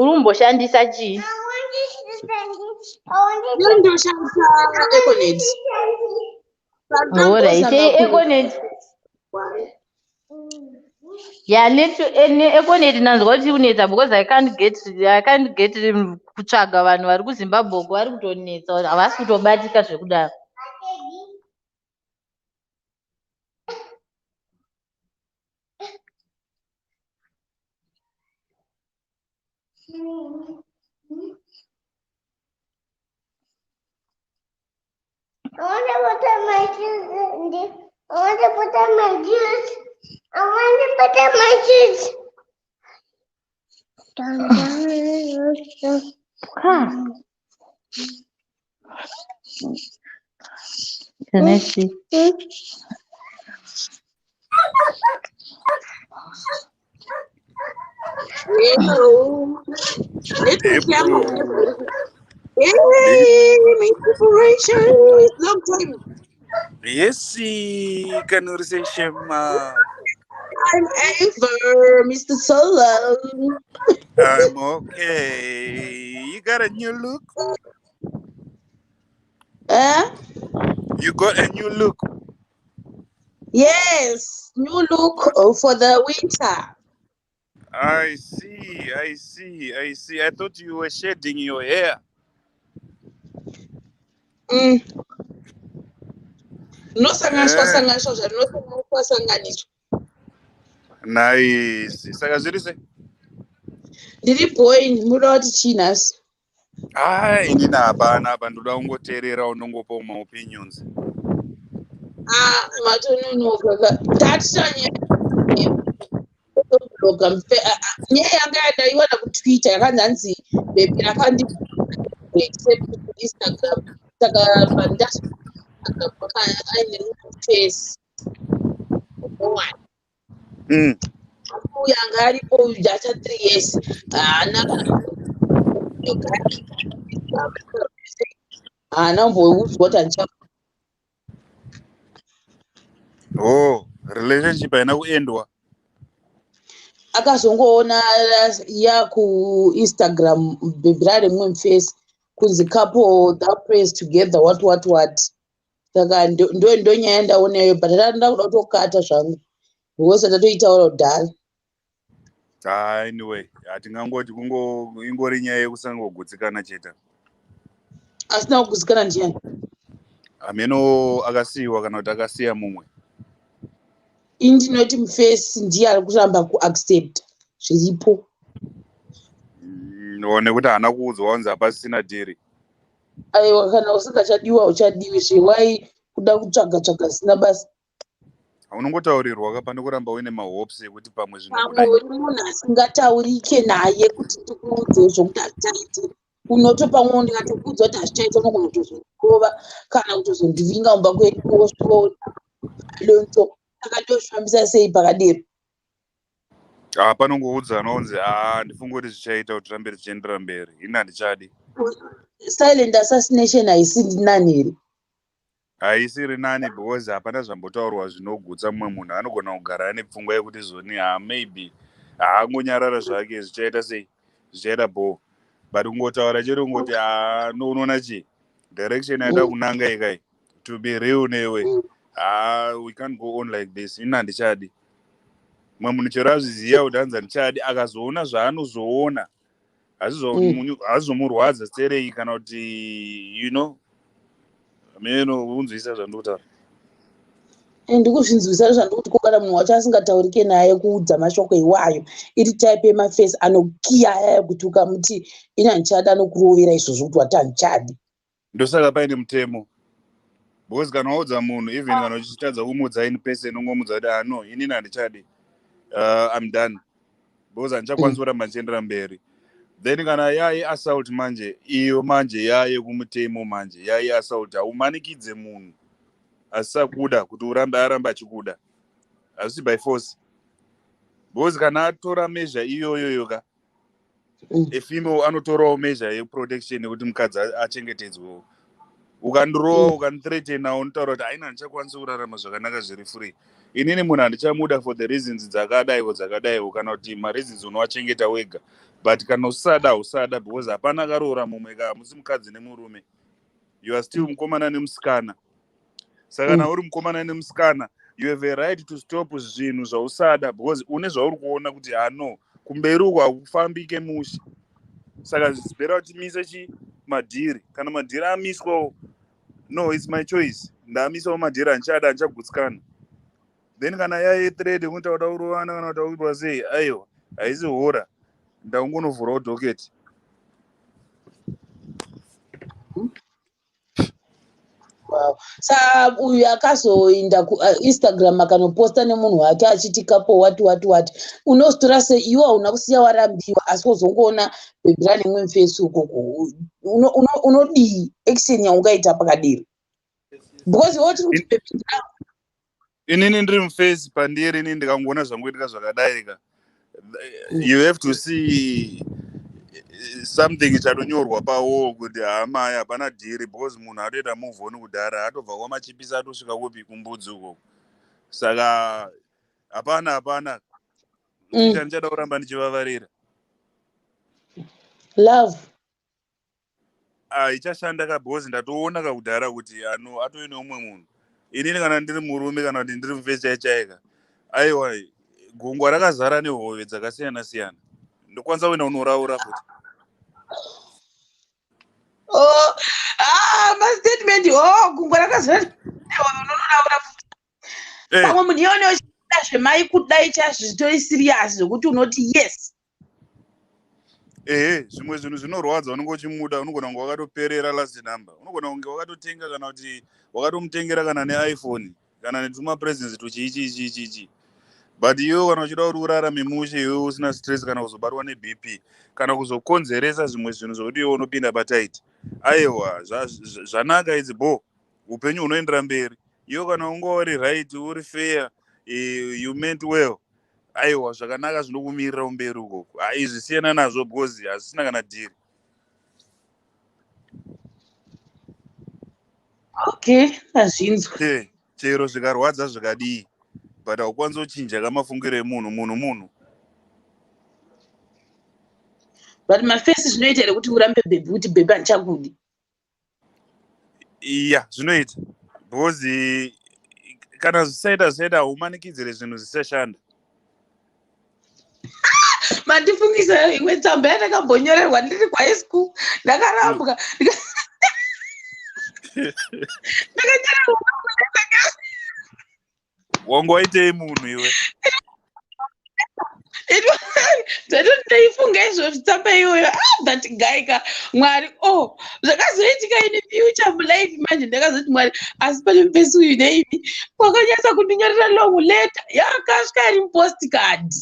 urumboshandisa chii? ndoshandisa Econet. Alright, Econet. Yeah, Econet nanzwa kuti unetsa because I can't get kutsvaga vanhu vari kuZimbabwe vari kutonetsa havasi kutobatika zvekudaro. I want to put my shoes in there. I want to put on my shoes. I want to put on my shoes. Can I see? Hello. Hey, my preparation. Long time. Yes, conversation. I'm Ever, Mr. Solo. I'm okay. You got a new look? You got a new look? Yes, new look for the winter. I see. I thought you were shedding your hair. Nice. Saka zviri sei? Ndiri boy ndinoda kuti chinas. Inini hapana apa ndoda kungoteerera unongopa maopinions. Matononoka. Nyaya yanga yandaiwana kuTwitter yakanzi bebi rakandiaccept kuInstagram saka aine face uyu anga aripo uyu acha 3 years haana haana mboudzwa kuti andicha relationship haina kuendwa. akazongoona yakuInstagram bhebhi rari mumwe muface kunzi couple that prays together what saka ndo nyaya ndaonayo but nda kuda kutokata zvangu because ndatoitaura kudhara. Anyway, hatingangoti ingori nyaya yekusangogutsikana chete. Asina kugutsikana ndiani? Ameno akasiyiwa kana kuti akasiya mumwe. Indinoti muface ndiye ari kuramba kuaccept zviripo. Nekuti haana kuudzwa kunzi hapasisina dhiri. Aiwa, kana usingachadiwa uchadiwi zvewai kuda kutsvaga zvisina basa. Unongotaurirwa kapane kuramba uine mahopes ekuti pamwe zvinokuda. Munhu asingataurike naye kuti tikuudze zvokuti hazvitaite. Unotopa mumwe ndikatokuudza kuti hazvitaite unogona kutozondikova kana kutozondivinga mumba kwedu wosvika lonto. Saka ndozvifambisa sei pakadero? Panongoudzana kunzi ndifunga kuti zvichaita kuti rambe richiendera mberi. Ini handichadi. Silent assassination haisi nani here? Haisiri nani because hapana zvambotaurwa zvinogutsa mumwe munhu. Anogona kugara ane pfungwa yekuti zoni maybe haangonyarara zvake zvichaita sei? Zvichaita bho. But kungotaura chete kungoti unoona chi? Direction yaida kunanga ikai. To be real newe. We can't go on like this. Ini handichadi. Mumwe munhu chero azviziva kuti hanzi handichadi akazoona zvaanozoona hazvizomurwadza serei kana kuti unzwisa zvandikutaura. Ndikuzvinzwisa zvandikuti kana munhu wacho asingataurike naye kuudza mashoko iwayo iri type yemaface anokiya yaya kuti ukamuti ini handichadi anokurovera izvozvo kuti wati handichadi. Ndosaka paine mutemo because kana waudza munhu even kana uchitadza kumuudza in person ungomudza kuti no inini handichadi I'm done because handichakwanisi kuramba ndichiendera mberi. Then kana assault manje iyo manje kumutemo manje assault haumanikidze munhu asisakuda kuti aramba achikuda hazvisi by force because kana atora measure iyoyoyo ka efemale anotorawo measure yeprotection yekuti mukadzi achengetedzwewo. Ukandirowa ukandithreatena unotaura kuti haina handichakwanisi kurarama zvakanaka zviri free. Inini munhu handichamuda for the reasons dzakadaiwo kana kuti mareasons unovachengeta wega but kana usada because hapana karoora mumwe musi mukadzi nemurume, you are still mukomana nemusikana. Saka kana uri mukomana nemusikana, you have a right to stop zvinhu zvausada because une zvauri kuona kuti no kumberi uko hakufambike mushe. Saka zvizibhera kuti mise madhiri, kana madhiri amiswawo, no, it's my choice, ndaamisawo madhiri andichada andichagutsikana. Then kana yayetrade kuti uda urovana kana kuti uitwa sei, aiwa haisi hora, ndaungonovhurawo dhoketi. Wow. Sa uyu akazoinda kuInstagram akanoposta nemunhu wake achiti kapo wati unozitora sei iwe hauna kusiya warambiwa asi wozongoona bhebi ranemwe mufesi ukoko unodii action yaungaita pakadiri because iwe tiri kuti bhebi inini ndiri mufesi pandiri inini ndikangoona zvangoitika zvakadaika, you have to see something chatonyorwa pawall kuti hamai hapana dhiri because munhu atoita move on kudhara, atobva kwamachipisa atosvika kupi kumbudzi ukoko. Saka hapana future ndichada kuramba ndichivavarira. love ichashanda ka because ndatoona kakudhara kuti atoine umwe munhu. Inini kana ndiri murume kana kuti ndiri mufesi chaichaika, aiwa gungwa rakazara nehove dzakasiyana siyana, ndokwanisa kuenda unoraura futi. mastatement gungwa rakazara nehove unoraura futi. Pamwe munhu ionewo chiita zvemai kudai chazvitori serious zvokuti unoti yes. Zvimwe zvinhu zvinorwadza unenge uchimuda, unogona kunge wakatoperera last number, unogona kunge wakatotenga kana kuti wakatomutengera kana neiphone kana netuma presents tuchiichi, but iwe kana uchida kuti urarame mushe iwe usina stress kana kuzobatwa neBP kana kuzokonzeresa zvimwe zvinhu zvokuti iwe unopinda pataiti, aiwa zvanaka idzi upenyu hunoendera mberi. Iwe kana unga uri right, uri fair, you meant well, aiwa zvakanaka zvinokumirira umberi ukoko. Zvisiyana nazvo because hazvisina kana dhiri. Okay, azvinzwa. Chero zvikarwadza zvikadii, but haukwanisi kuchinja kamafungiro emunhu. But mafesi zvinoita here kuti urambe bhebi kuti bhebi handichakudi. Iya, zvinoita because kana zvisaita haumanikidzire zvinhu zvisashanda. Mandifungisa imwe tsamba yandakambonyorerwa ndiri kuhigh school ndakarambwa ndakanyorerwa wanga waitei munhu iwe? Ndati ndaifunga izvozvo tsamba iyoyo that guy ka Mwari zvakazoitika ini future mulife manje ndakazoti Mwari asi pane mufesi uyu neimi wakanyatsa kundinyorera long letter yakasvika iri postcard.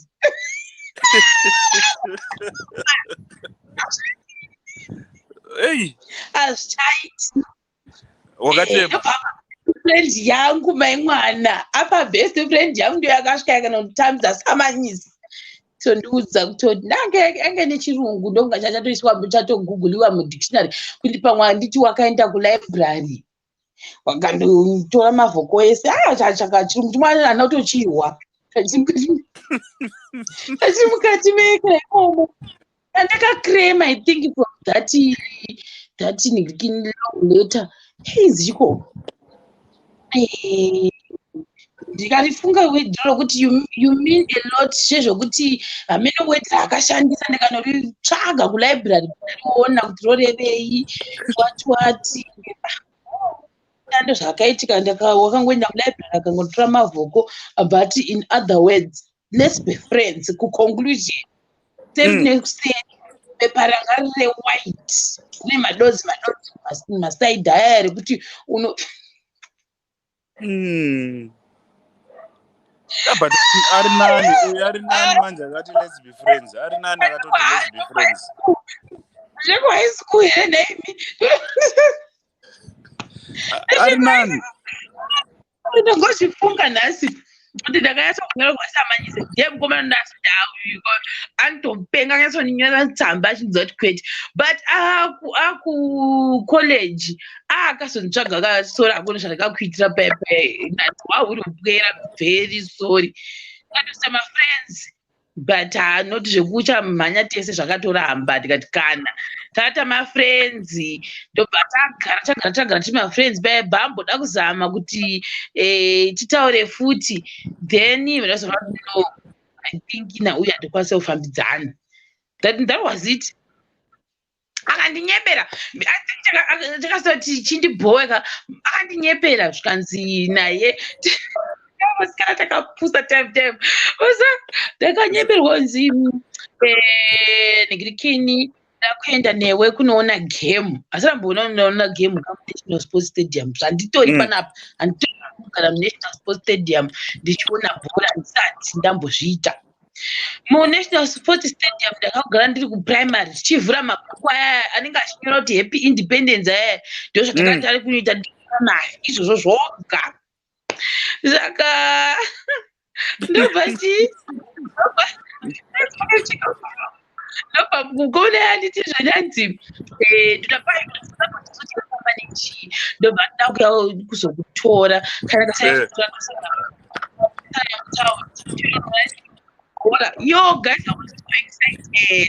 Hazvichaiti wakatema friend yangu mai mwana apa best friend yangu ndio yakasvika kana kutambidza samanyisi tondiudza kutoti nange ange nechirungu ndonga chachatoiswa chatoguguliwa mudictionary kuti pamwe handiti wakaenda kulibrary wakandotora mavhoko ese chirungu chimwe hana kutochirwa achiri mukati meka imomo andakaclaim I think from that long letter ziko ndikarifunga wedhiro kuti you mean a lot sezvokuti hamene wedhiro akashandisa ndikanорitsvaga kulibrary ndariona kuti rorevei wati ando zvakaitika wakangoenda kulibrary akangotora mavhoko but in other words let's be friends kuconclusion pepa ranga rine white rine madodzi masaidhi aya rekuti but ari nani manje akati let's be friends, ari nani akatoti let's be friends? zvekuhigh school here naimi ari nani ndongozvifunga nhasi kuti ndakanyatsokunyorerwa samanyise ndiye mukomana ndasiti andopenga anyatsondinyorera tsamba achinzwa kuti kwete but akucollege akazonditsvaga akasori akuona zvandakakuitira pepe ndati wauri kupwera very sorry ngatosa mafriends but not zvekucha mhanya tese zvakatoramba tikati kana tata mafriends ndobva tagara tiri mafriends paya bamboda kuzama kuti titaure futi then no I think nauyu handikwanisa kufambidzana that was it akandinyepera takasati chindibhoweka akandinyepera zvikanzi naye masikana takapusa time osa ndakanyeperwa nzi negirikini ndakuenda newe kunoona game asi ramboona game national sports stadium zvanditori panapa handitori kugara munational sports stadium ndichiona bhora ndisati ndambozviita munational sports stadium ndakagara ndiri kuprimary tichivhura mabhuku aya anenge achinyora kuti happy independence aya ndo zvatakati ari kunoita ndiprimary izvozvo zvoga saka ndobva kukona yanditi zvanyanzi ndodapaiaanechi ndobva ndakuya kuzokutora kana yo guys, I was so excited.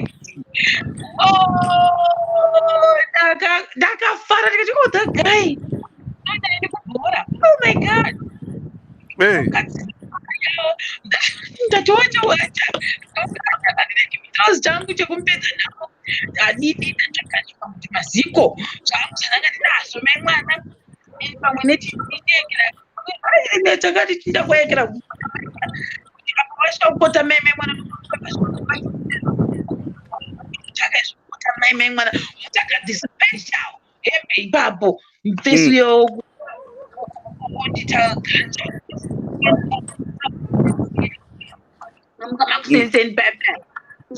Ndakafara ndikati oh that guy oh my god ndatowacha changu chekumupedza navo adii ndatsvaka kuti maziko zvangu zvananga ndinazvo memwana pamwe nechindekera chakati ndakuekera kupota meme mwana chakaizvopota meme mwana chakadhispecial hembe ipapo mfesu yo nditaganja makusenseni papa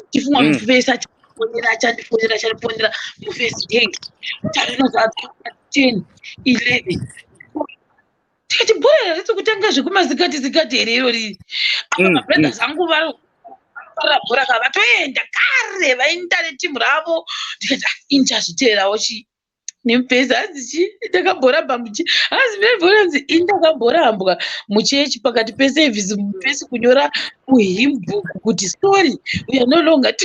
chifunga mufesi achandifonera mufesi dengi charinozaa 10 11 tikati bhora ritsokutanga zvekumasikati here irori apa mabrothers angu varara bhora ka vatoenda kare vainda netimu ravo ndikati indichazviteerawo chi nemufesi hanzichi ndakambora muchi hanzi mebhora nzi indakambora muchechi pakati peservice mufesi kunyora muhimbook kuti sorry we are no longer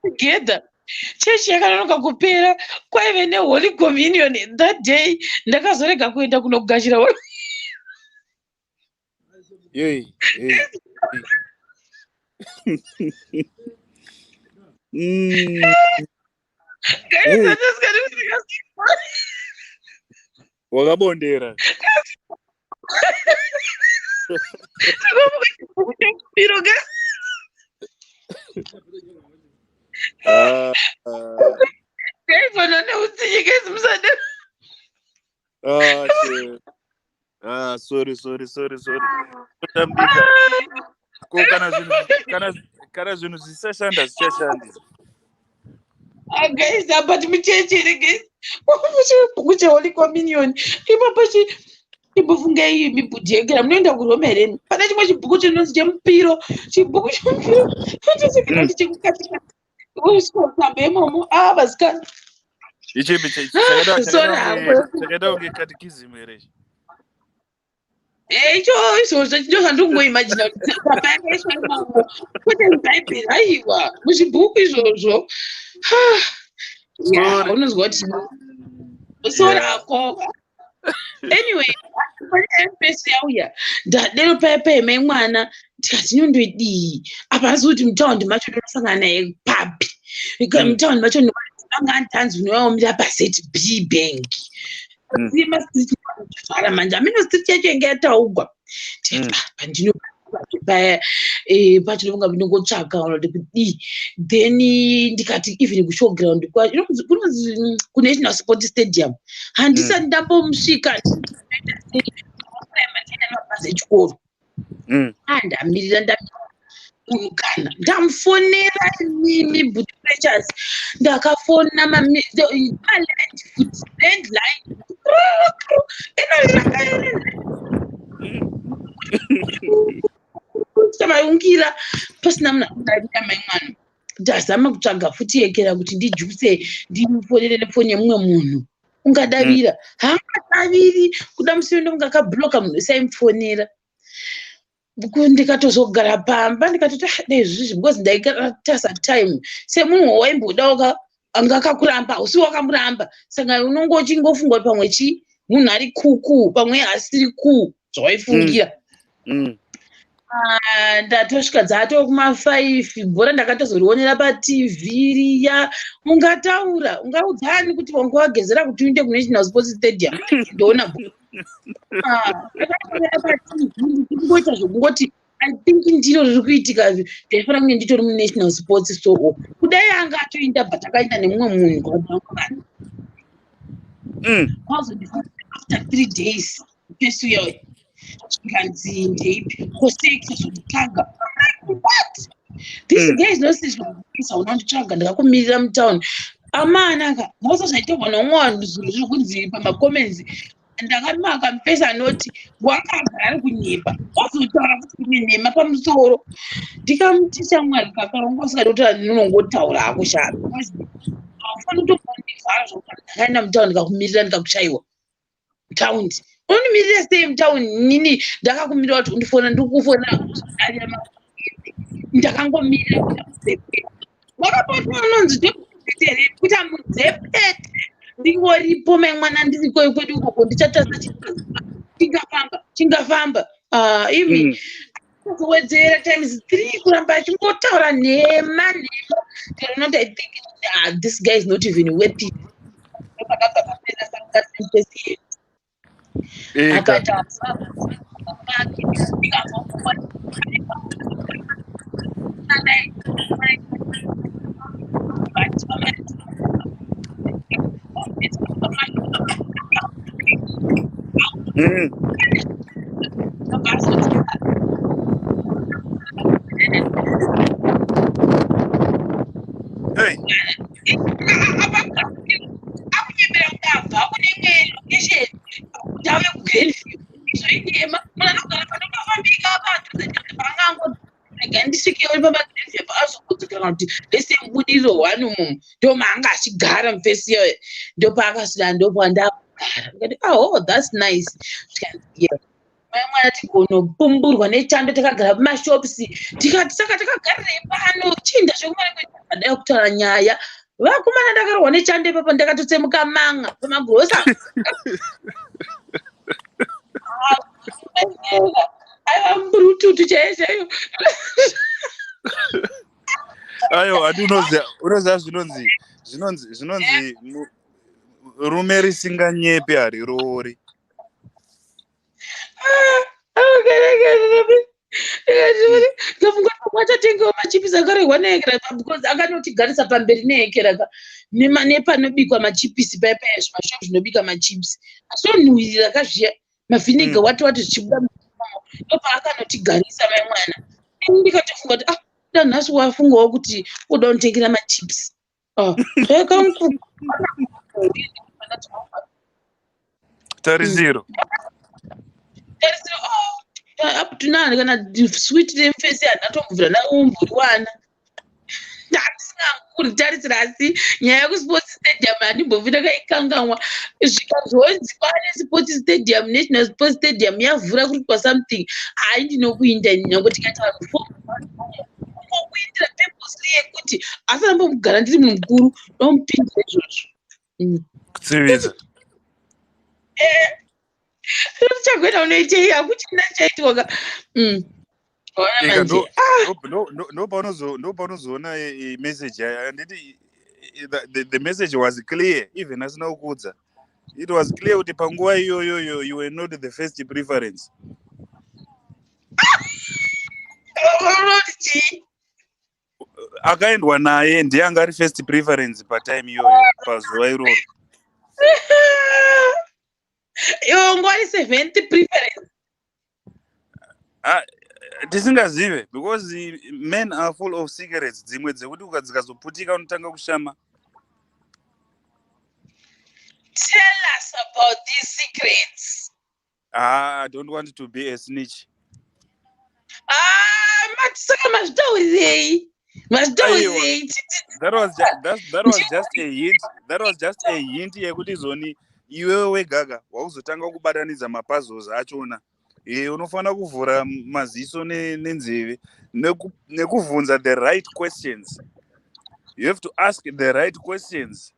together chechi yakanonoka kupera kwaive neholy communion that day ndakazorega kuenda kunogashira wakabondera sorry tambika ko kana zvinhu zvisashanda zvichashandi guys but muchechi guys kuche holy communion ipapo chibhufungai mibhudhekera munoenda kuroma hereni pana chimwe chibhuku chinonzi chemupiro chibhuku chemupiro chotosekirati chekukatika usikotambe imomo vasikana ichipi chakaita kunge katekism here izvozvo ndo zvandongoimagina kuti mubhaibheri aiwa muzvibhuku izvozvo unonzwa kuti sorako anyway pesi yauya ndadero paya paime mwana tikati nyondodii apa asi kuti mutaundi macho ndosangana naye papi mutaundi macho anga antanzi unoyaomira paZB bank masitivara manje amino street yacho inge yataugwa pandinopaya pachinonga ndinongotsvaka unode kudii then ndikati even kushowground kunonzi kunational sport stadium handisati ndambomusvika mabhazi echikoro andamirira kana ndamufonera nini but pressures ndakafona landline tavaungira pasina munhu mai mwana ndazama kutsvaga futi yekera kuti ndijuse ndimufonere nefoni yemumwe munhu ungadavira haangadaviri kuda musindo mungakabloka munhu isaimufonera ndikatozogara pamba ndikatoti nezvizvi because ndaikatasa time semunhu waimboda angakakuramba usi wakamuramba saka unongo uchingofunga kuti pamwe munhu ari kuku pamwe asiri zvawaifungira ndatosvika dzato kuma5 bhora ndakatozorionera patv riya ungataura ungaudzani kuti wanga wagezera kuti uinde kunational sports stadium ndoona ngoita zvokungoti I think ndiro riri kuitika ndaifanira kunge nditori munational sports so kudai anga atoinda but akaenda nemumwe munhu after 3 days pesuya zvikanzi ndeiposexazvonditsvaga what this guy is not unonditsvaga ndakakumirira mutown amanaka mose zvaitirwa nomwe vanhu zviro zviri kunzi pamacomments ndakamaka mupesa anoti wakagara ari kunyepa wazotaura kuti kune nhema pamusoro ndikamutisha mwari kakarongo sikati kuti ndinongotaura hako shaka aufani kutofonivhara zvokuti ndakaenda mutauni ndikakumirira ndikakushayiwa mutaundi unonimirira sei mutauni nini ndakakumirira kuti undifona ndikufonera ndakangomirira wakapotwa unonzi kuita mudzepete ndingoripo mwana ndiri kwedu ukoko ndichatasa chingafamba imi kuwedzera times 3 kuramba achimbotaura nhema ndinoti I think this guy is not even worth it ndesembudiro hwani umomo ndomaanga achigara mufesiyo ndopaakasvika ndopandagara oh that's nice mwana tigonopumburwa nechando takagara pamashopisi tikati saka takagarire pano chinda zvekumanaadai kutaura nyaya vakomana ndakarwa nechando ipapa ndakatotsemuka manga pamagrosa aiva mburututu chaiyo ayo unoziva zvinonzi rume risinganyepe harirori ngafungawachatengawo machipisi akarehwa neekera because akanotigarisa pamberi neekeraka nepanobikwa machipisi payapaya zvimashopu zvinobika machipisi asonhuhirira kazviya mavhiniga wati zvichibuda ndopaakanotigarisa mai mwana ndikatofunga kuti danhasi wafungawo kuti uda kunditengera machipisi tarisiro up to now kana sweet remfesi hanatombvira naumburiwana ndandisinganguritarisira asi nyaya yekusports stadium handimbobvi ndakaikanganwa zvikazonzi kwane sports stadium national sports stadium yavhura kuri kwa something hai ndinokuinda nyange tikataura kuindira purposely yekuti asaramba kugara ndiri munhu mukuru nomupindira izvozvo kutsivisa chagwena unoitei hakuchina chaitwaka ndopaunozoona message handiti the message was clear even asina kukudza it was clear kuti panguva iyoyo you were not the first preference akaendwa naye ndiye anga ari first preference patime iyoyo pazuva iroro iwe ngwari 7th preference tisingazive because men are full of secrets dzimwe dzekuti ukadzikazoputika unotanga kushama. Tell us about these secrets. I don't want to be a snitch. Matisaka mazvitaurei. That was just a hint. That was just a hint yekuti zoni iwewe wegaga wauzotanga kubatanidza mapuzzles achona. Unofanira kuvhura maziso nenzeve nekubvunza the right questions. You have to ask the right questions.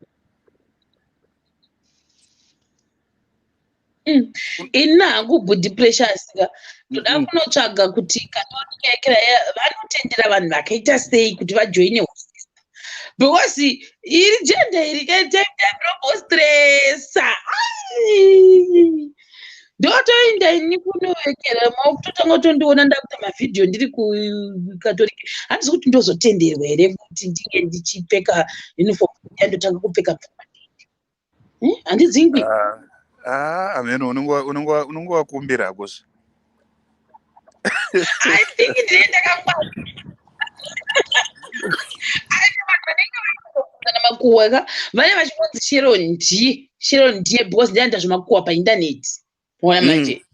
Inangu body pressure sika toda kunotsvaga kuti katonikekera vanotendera vanhu vakaita sei kuti vajoine hosista because iri jenda iri kaitarobostressa ndotoenda ini kunovekera maokutotanga tondiona ndakuta mavhidhiyo ndiri kukatolike handisi kuti ndozotenderwa here kuti ndinge ndichipfeka uniform yandotanga kupfeka permanent handidzingwi. Amen, unongo wakumbira kosha. I think ndienda kangwana. Makuwa vane vachibonzi Sharon D because ndianda zvomakuwa painternet. Mwana manje.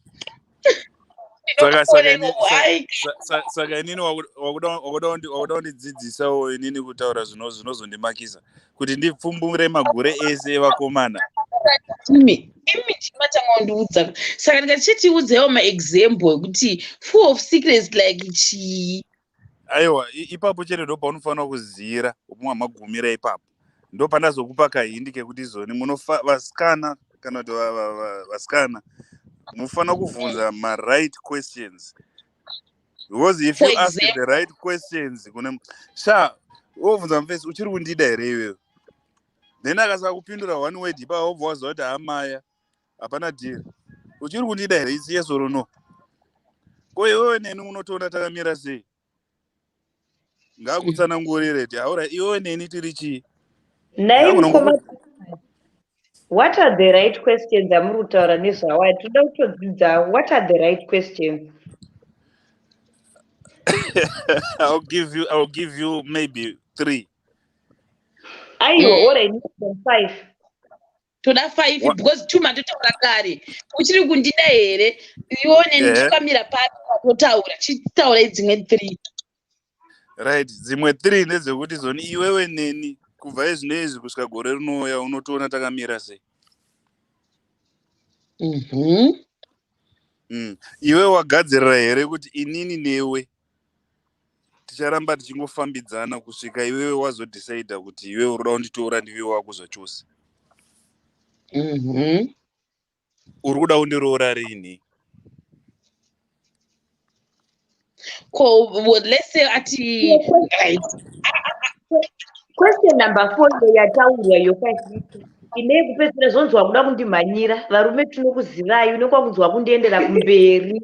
Saka inini wakuda kundidzidzisawo inini kutaura zvinozondimakisa kuti ndipfumbure magure ese evakomana. Imi chimatangondiudza saka ndikatichitiudzewo maexample ekuti full of secrets like chi. Aiwa, ipapo chete ndo paunofanira kuzira umwe magumira ipapo. Ndo pandazokupa kahindi kekuti zoni vasikana kana kuti vasikana mufanira kuvhunza right questions. Because if you ask the right questions, wovhunza mufesi uchiri kundida here iwewe. Then akasaka kupindura one word ipapo wobva waziva kuti hamaya hapana deal. Uchiri kundida here, it's yes or no. Ko iwewe neni unotoona takamira sei? Ngakutsanangurire kuti haura iwewe neni tiri chii? What are the right questions? Amurutaura nezvawa toda kutodzidza. What are the right questions? I'll give you maybe 3. Aiyo, already 5. Toda 5 because 2 matotaura kare. Uchiri kundida here, ione ndichikamira pasi patotaura, chitaura dzimwe 3. Right, dzimwe 3 ndedzekuti zoni iwewe neni kubva izvinezvi kusvika gore rinouya unotoona takamira sei. Iwe wagadzirira here kuti inini newe ticharamba tichingofambidzana kusvika iwewe wazodecida kuti iwewe uroda kunditora ndiwe wakuzo chose. Uri kuda kundiroora rini? Let's say ati Question number 4 yataurwa yokaziti ine kupedzera zvonzwa kuda kundimhanyira varume tinokuzivai unokwa kunzwa kundiendera kumberi.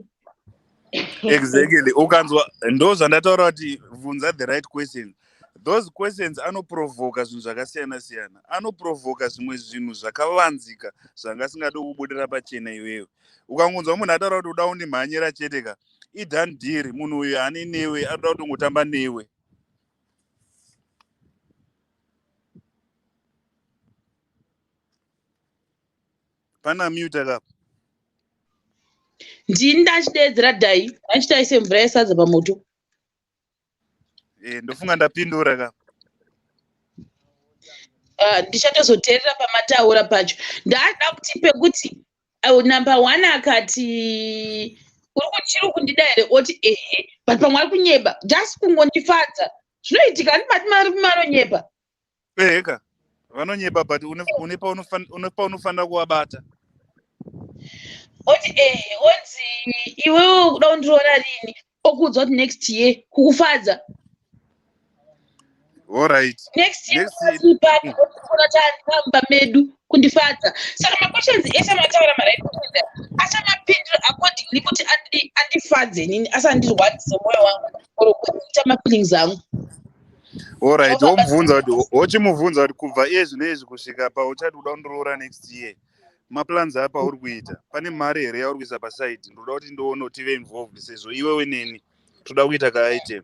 Exactly. Ukanzwa ndo zvandataura kuti bvunza the right questions. Those questions anoprovoka zvinhu zvakasiyana siyana. Anoprovoka zvimwe zvinhu zvakavanzika zvangasingadi kubudira pachena iwewe. Ukangonzwa munhu ataura kuti uda kundimhanyira cheteka, idone deal, munhu uyu ane newe anoda kutongotamba newe. Pana mute akapa. ndini ndachidedzera dhai ndachitaise mvura yesadza pamoto. Ndofunga ndapindura ka. Ndichatozoteerera pamataura pacho. Ndada kuti pekuti number 1 akati chiri kundida here oti ehe but pamwe ari kunyeba just kungondifadza zvinoitika ndibati mari maronyepa. Eka vanonyepa but unepa unofanira kuvabata. Oti onzi iwewe kuda kundiroora rini okuudzwa kuti next year kukufadza. Alright. Next year kuona taamba medu kundifadza. Saka maquestions ese mataura marit questions achamapindura accordingly kuti andifadze nini asandizwadzise mwoyo wangu or kuita mafeelings angu. Alright, womubvunza kuti wochimubvunza kuti kubva iye zvinezvi kusvika pauchati uda kundiroora next year. Maplans apa uri kuita pane mari here yauri kuisa paside ndoda kuti ndione kuti tive involved sezvo iwewe neni toda kuita kaitem.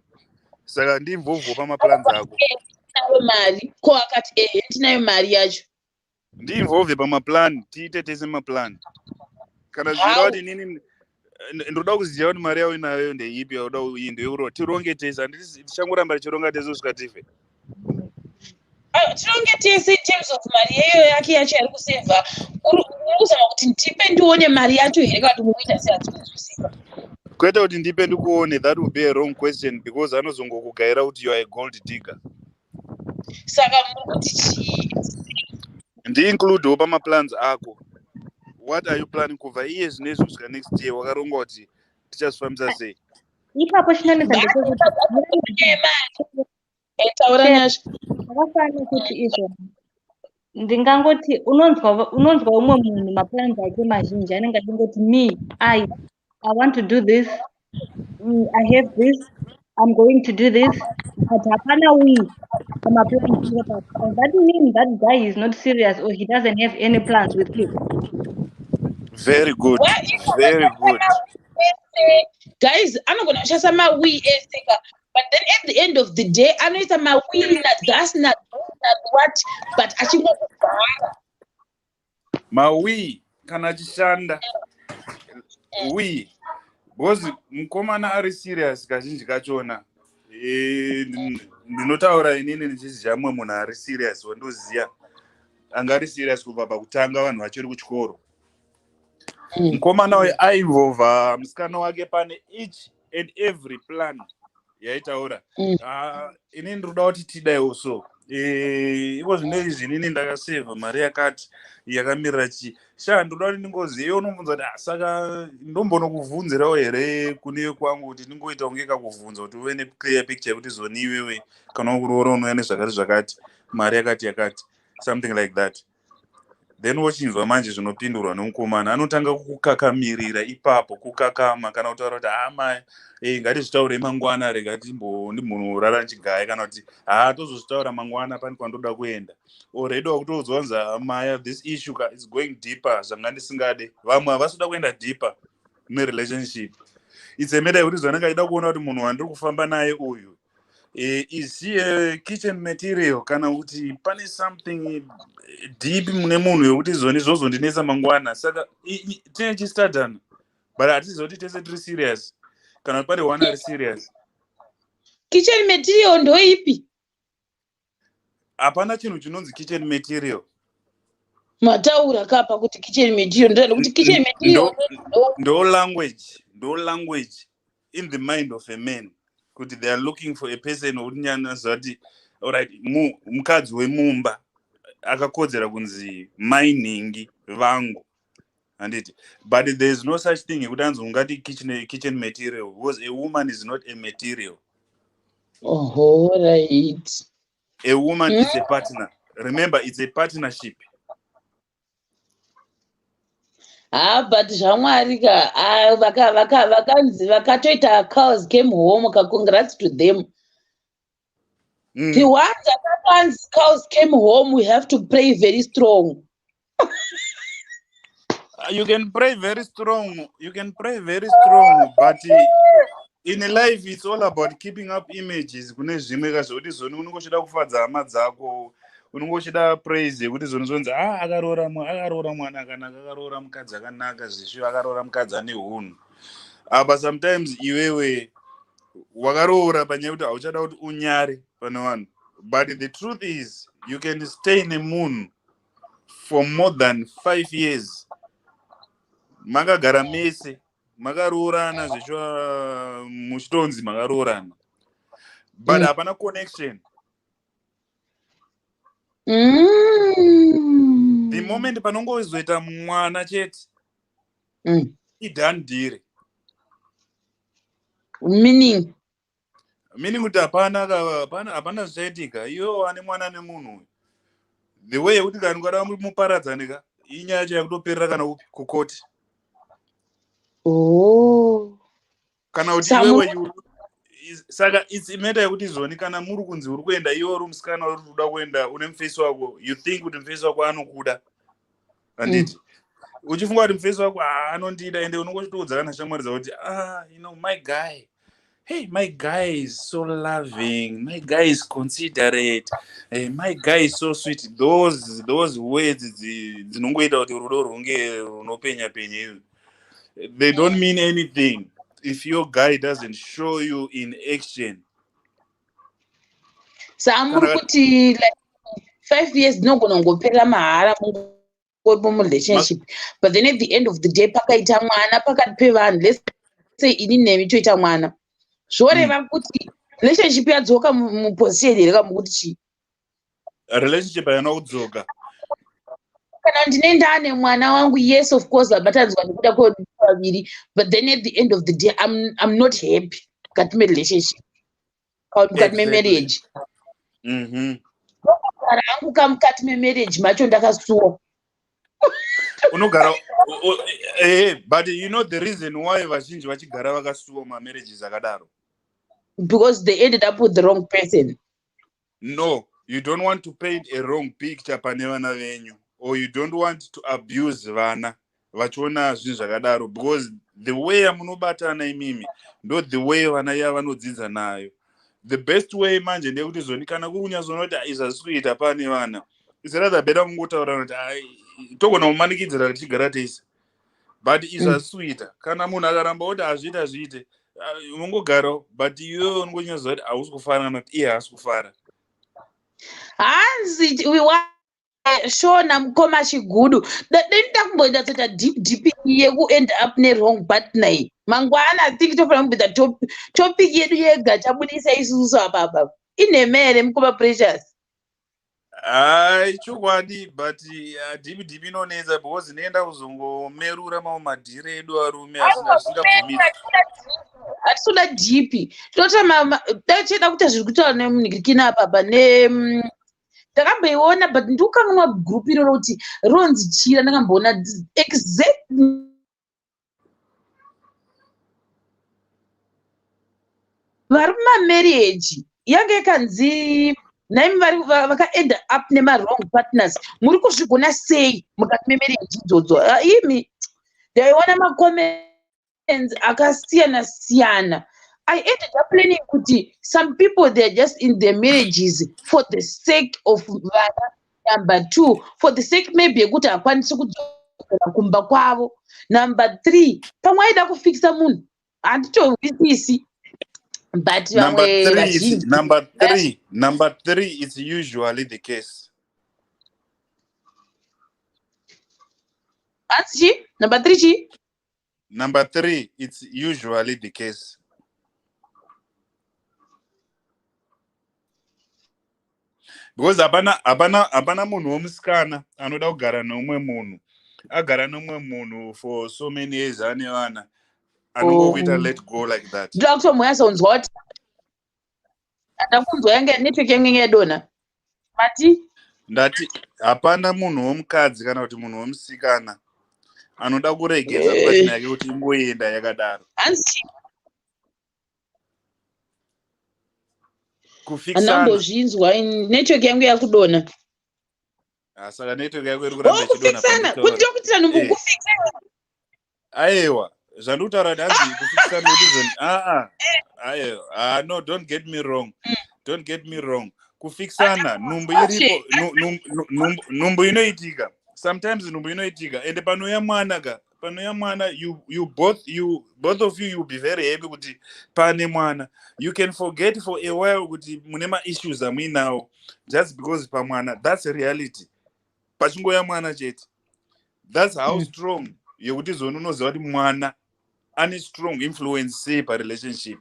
Saka ndi-involve pamaplans ako. Ndinayo mari ko akati ndinayo mari yacho. Ndi-involve pamaplan tiite tese maplan. Kana zvichida kuti nini ndoda kuziva kuti mari yawo inayo ndeipi yauda ndeuro tironge tese handiti tichangoramba tichironga tese kusvika tife. tinonge tese in terms of mari yeyo yake yacho yari kusevha uri kuzama kuti ndipe ndione mari yacho here kana kuti muita sei hatinozwisisa kwete kuti ndipe ndikuone, that would be a wrong question because anozongokugaira kuti you are a gold digger. saka muri kuti chii Ndi-includewo pamaplans ako. What are you planning kubva iye zvinezvi kusvika next year? Wakaronga kuti tichazvifambisa sei? ipapo chinonetsa ndechekuti taura nyasha zvakafanira kuti izvo ndingangoti unonzwa umwe munhu maplans ake mazhinji anenge achingoti me I want to do this, I have this, I'm going to do this, but hapana we pamaplans. Does that mean that guy is not serious or he doesn't have any plans with you? Very good. Very good. Guys, anogona kushandisa mawi eseka, but then at the end of the day anoita mawi gas not what, but achingokugara Mawi kana achishanda wi because mukomana ari serious kazhinji kachona. Ndinotaura inini ndichiziva mumwe munhu ari serious wandoziya anga ari serious kubva pakutanga vanhu vachiri kuchikoro. Mukomana uyu ainvolva musikana wake pane each and every plan yaitaura. Inini ndinoda kuti tidaiwo so iko zvine izvi inini ndakasevha mari yakati yakamirira chi ndoda kuti ndingoziva iwe unomubvunza kuti saka ndombonokubvunzirawo here kune kwangu kuti ndingoita kunge kakubvunza kuti uve neclear picture yekuti zoni iwewe kana kuroora unouya nezvakati mari yakati something like that. Then wochinzwa manje zvinopindurwa nomukomana anotanga kukakamirira ipapo kukakama kana kutaura kuti mai ngatizvitaure mangwana rega ndimbonorara nchigaya kana kuti tozozvitaura mangwana pani kwandoda kuenda already wakutozwanza maya this issue is going deeper zvanga ndisingade vamwe havasida kuenda deeper nerelationship. It's a matter yekuti zvanenge aida kuona kuti munhu wandiri kufamba naye uyu is he a kitchen material kana kuti pane something deep mune munhu yekuti zoni zvozondinesa mangwana. Saka tine chistadhana but hatizoti tese tiri serious kana kuti pane one ari serious. kitchen material ndoipi? Hapana chinhu chinonzi kitchen material. Mataura kapa kuti kitchen material ndoda kuti kitchen material ndo language in the mind of a man kuti they are looking for a person wekuti nyanaza kuti alright mukadzi wemumba akakodzera kunzi mining vangu handiti, but there is no such thing yekuti anzi ungati kitchen material because a woman is not a material. Right. A woman is a partner. Remember, it's a partnership. But zvamwari vakanzi vakatoita cows came home. Congrats to them. The ones that cows came home, we have to pray very strong. You can pray very strong. But in life, it's all about keeping up images. Kune zvimwe kazvoti zoni unongochida kufadza hama dzako, unongochida praise yekuti zoni zonzi akaroora mwana akanaka, akaroora mukadzi akanaka, zvisho akaroora mukadzi ane hunhu. But sometimes iwewe wakaroora panyaya kuti hauchada kuti unyare pane vanhu. But the truth is, you can stay in a moon for more than 5 years. Makagara mese, makaroorana zvichwa muchitonzi makaroorana. But hapana connection. The moment panongozoita mwana chete, idhandire. Meaning kuti hapana zvichaitika. Iwe ane mwana nemunhu. The way yekuti kana ukada muparadzanika, inyaya yacho yakutoperera kana kukoti. Kana kuti iwewe saka it's a matter yekuti zoni kana muri kunzi uri kuenda iwe uri musikana uri kuda kuenda une mufesi wako, you think kuti mufesi wako anokuda. Handiti. Uchifunga kuti mufesi wako anondida ende unongochitoudza kana shamwari kuti my guy. Hey, my guy is so loving. My guy is considerate. Hey, my guy is so sweet. Those words dzinongoita kuti rudo runge runopenya penya. They don't mean anything if your guy doesn't show you in action. Samuri kuti 5 years dzinogona kungopera mahara murelationship, but then at the end of the day pakaita mwana pakati pevanhu, let's say ini nemi toita mwana, zvoreva kuti relationship yadzoka muposition here kamukuti chii? Relationship haina kudzoka. Kana ndine ndane mwana wangu, yes of course vabatanzwa nekuda kwevaviri, but then at the end of the day I'm not happy mukati merelationship kana mukati memarriage. Kugara hangu kamukati memarriage macho ndakasuwa. Unogara but you know the reason why vazhinji vachigara vakasuwa mamarriages akadaro, because they ended up with the wrong person. No, you don't want to paint a wrong picture pane vana venyu, or you don't want to abuse vana vachiona zvinhu zvakadaro, because the way yamunobatana imimi ndo the way vana yavanodzidza nayo. The best way manje ndekuti zoni kana kunyazona kuti izvazvi kuita pane vana, it's rather better mungotaura kuti togona kumanikidzira tichigara teisa, but izvazvi kuita kana munhu akaramba kuti hazviita zviite mungogarawo, but iwewe unongonyaza kuti hausi kufara kuti iye haasi kufara. Hanzi shona mukoma chigudu denda kumboenda toita deep yekuend up nerwrong partner iyi mangwana. I think tofanira kumbita topic yedu yega tabudisa isusu apapa inemere mukoma Precious. Chokwadi, but deep inonetsa because inoenda kuzongomerura mamwe madhiri edu arume asingabvumisi. Hatisoda deep tachida kuita zviri kutaura nemunhikirikina apapa ndakamboiona, but ndikukanganwa group iroro kuti ronzi chira, ndakamboona exact vari mumamarriage yange ikanzi naimi vakaend up nemarwrong partners, muri kuzvigona sei mukati memarriage idzodzo? Imi ndaiona macomments akasiyana siyana. I ended up learning kuti some people, they're just in their marriages for the sake of vana. Number 2, for the sake maybe yekuti hakwanisi kudzokera kumba kwavo. Number 3, pamwe aida kufikisa munhu handitowisisi, but vamwe vazhinji. Number 3 is usually the case. Hanzi number 3 chi? Number 3, it's usually the case. Because hapana munhu womusikana anoda kugara nomumwe munhu, agara nomumwe munhu for so many years ane vana, anongokuita let go like that. Ndoda kuti muyasa unzwa kuti ndakunzwa yange network yange yadonha. Mati ndati hapana munhu womukadzi kana kuti munhu womusikana anoda kuregedza partner yake kuti ingoenda yakadaro. Andambozvinzwa network yangu yakudonha. Saka network yako iri kuramba ichidonha. Kuti kuitira kufikisana. Aiwa, zvandikutaura kuti hanzi kufikisana aiwa, no, don't get me wrong. Don't get me wrong. Kufikisana numbu iripo, numbu inoitika. Sometimes numbu inoitika, ende panouya mwana you both of you be very happy kuti pane mwana. You can forget for a while kuti mune ma-issues amuinawo just because pamwana. That's a reality. Pachingoya mwana chete. That's how strong yekuti zonu unoziva kuti mwana ane strong influence sei parelationship.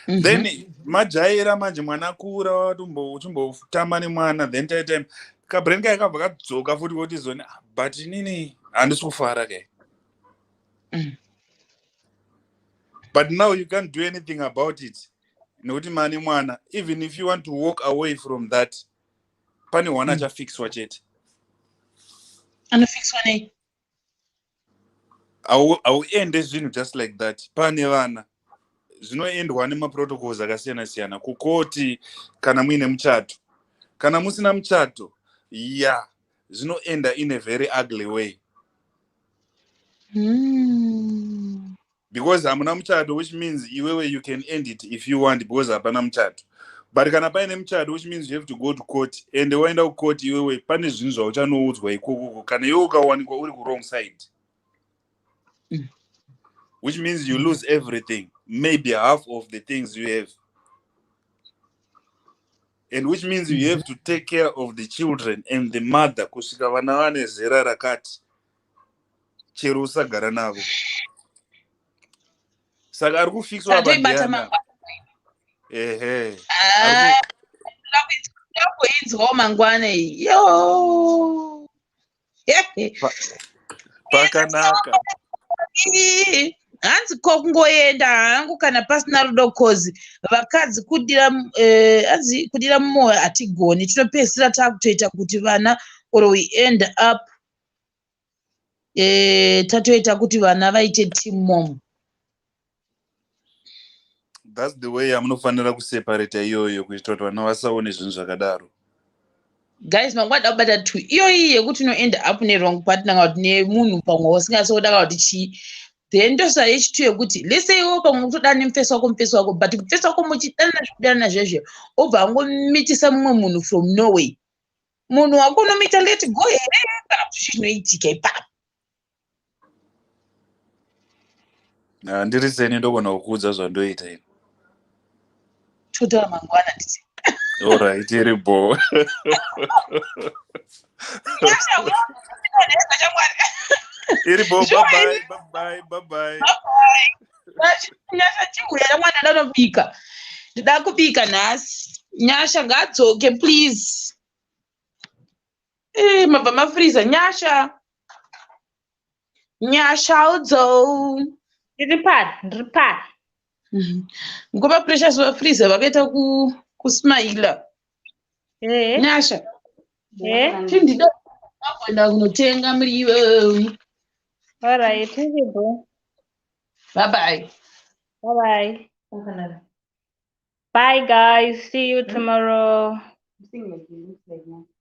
Then majaira manje mwana akura uchimbotamba nemwana, then time kabrain kai kabva kadzoka futi kuti zoni but nini handisi kufara kai. But now you can't do anything about it. Nokuti mane mwana, even if you want to walk away from that, pane wana achafixwa chete. Anofixwa nei? Auende zvinhu just like that. Pane vana zvinoendwa nemaprotocols akasiyana siyana kukoti kana muine muchato. Kana musina muchato, zvinoenda in a very ugly way. Because hamuna muchato, which means iwewe you can end it if you want, because hapana muchato. But kana paine muchato, which means you have to go to court, and waenda kucourt iwewe pane zvinhu zvauchanoudzwa ikoko kana iwe ukawanikwa uri wrong side. Which means you lose everything, maybe half of the things you have. and which means you have to take care of the children and the mother kusvika vana vane zera rakati chero usagara navo. Saka ari kufikswa apa ndiana. Ehe. Kuinzwawo mangwana yo. Pakanaka. Hanzi kungoenda hangu kana pasina rudo kozi vakadzi kudira mumwoyo hatigoni, tinopedzisira takutoita kuti vana or we end up tatoita kuti vana vaite team mom. That's the way yamunofanira kuseparata iyoyo kuitira kuti vana vasaone zvinhu zvakadaro. Guys, mangwada kubata tu iyoyi yekuti no end up ne wrong partner kana kuti nemunhu pamwe usingasoda kana kuti chi. Then ndosa yechitu yekuti lese iwo pamwe kutoda nemufesi wako but mufesi wako muchidana zvekudana zvezvo obva angomitisa mumwe munhu from Norway. Munhu wako unomita let go here kana kuti zvinoitika ipapo. Handiri seni ndogona kukuudza zvandoita ini. Totaura mangwana nditi. Alright, iripo. Iripo, bye-bye. Nyasha chiuya mwana ndanobika. Ndida kubika nhasi. Nyasha ngadzoke please. Mabva mafreezer Nyasha. Nyasha udzo. Ndiri pari. Ngoba precious wa freezer vakaita kusmaila. Nyasha. Tindida kuenda kunotenga muriwo. Alright, iripo. Bye-bye. Bye-bye. Bye guys, see you tomorrow.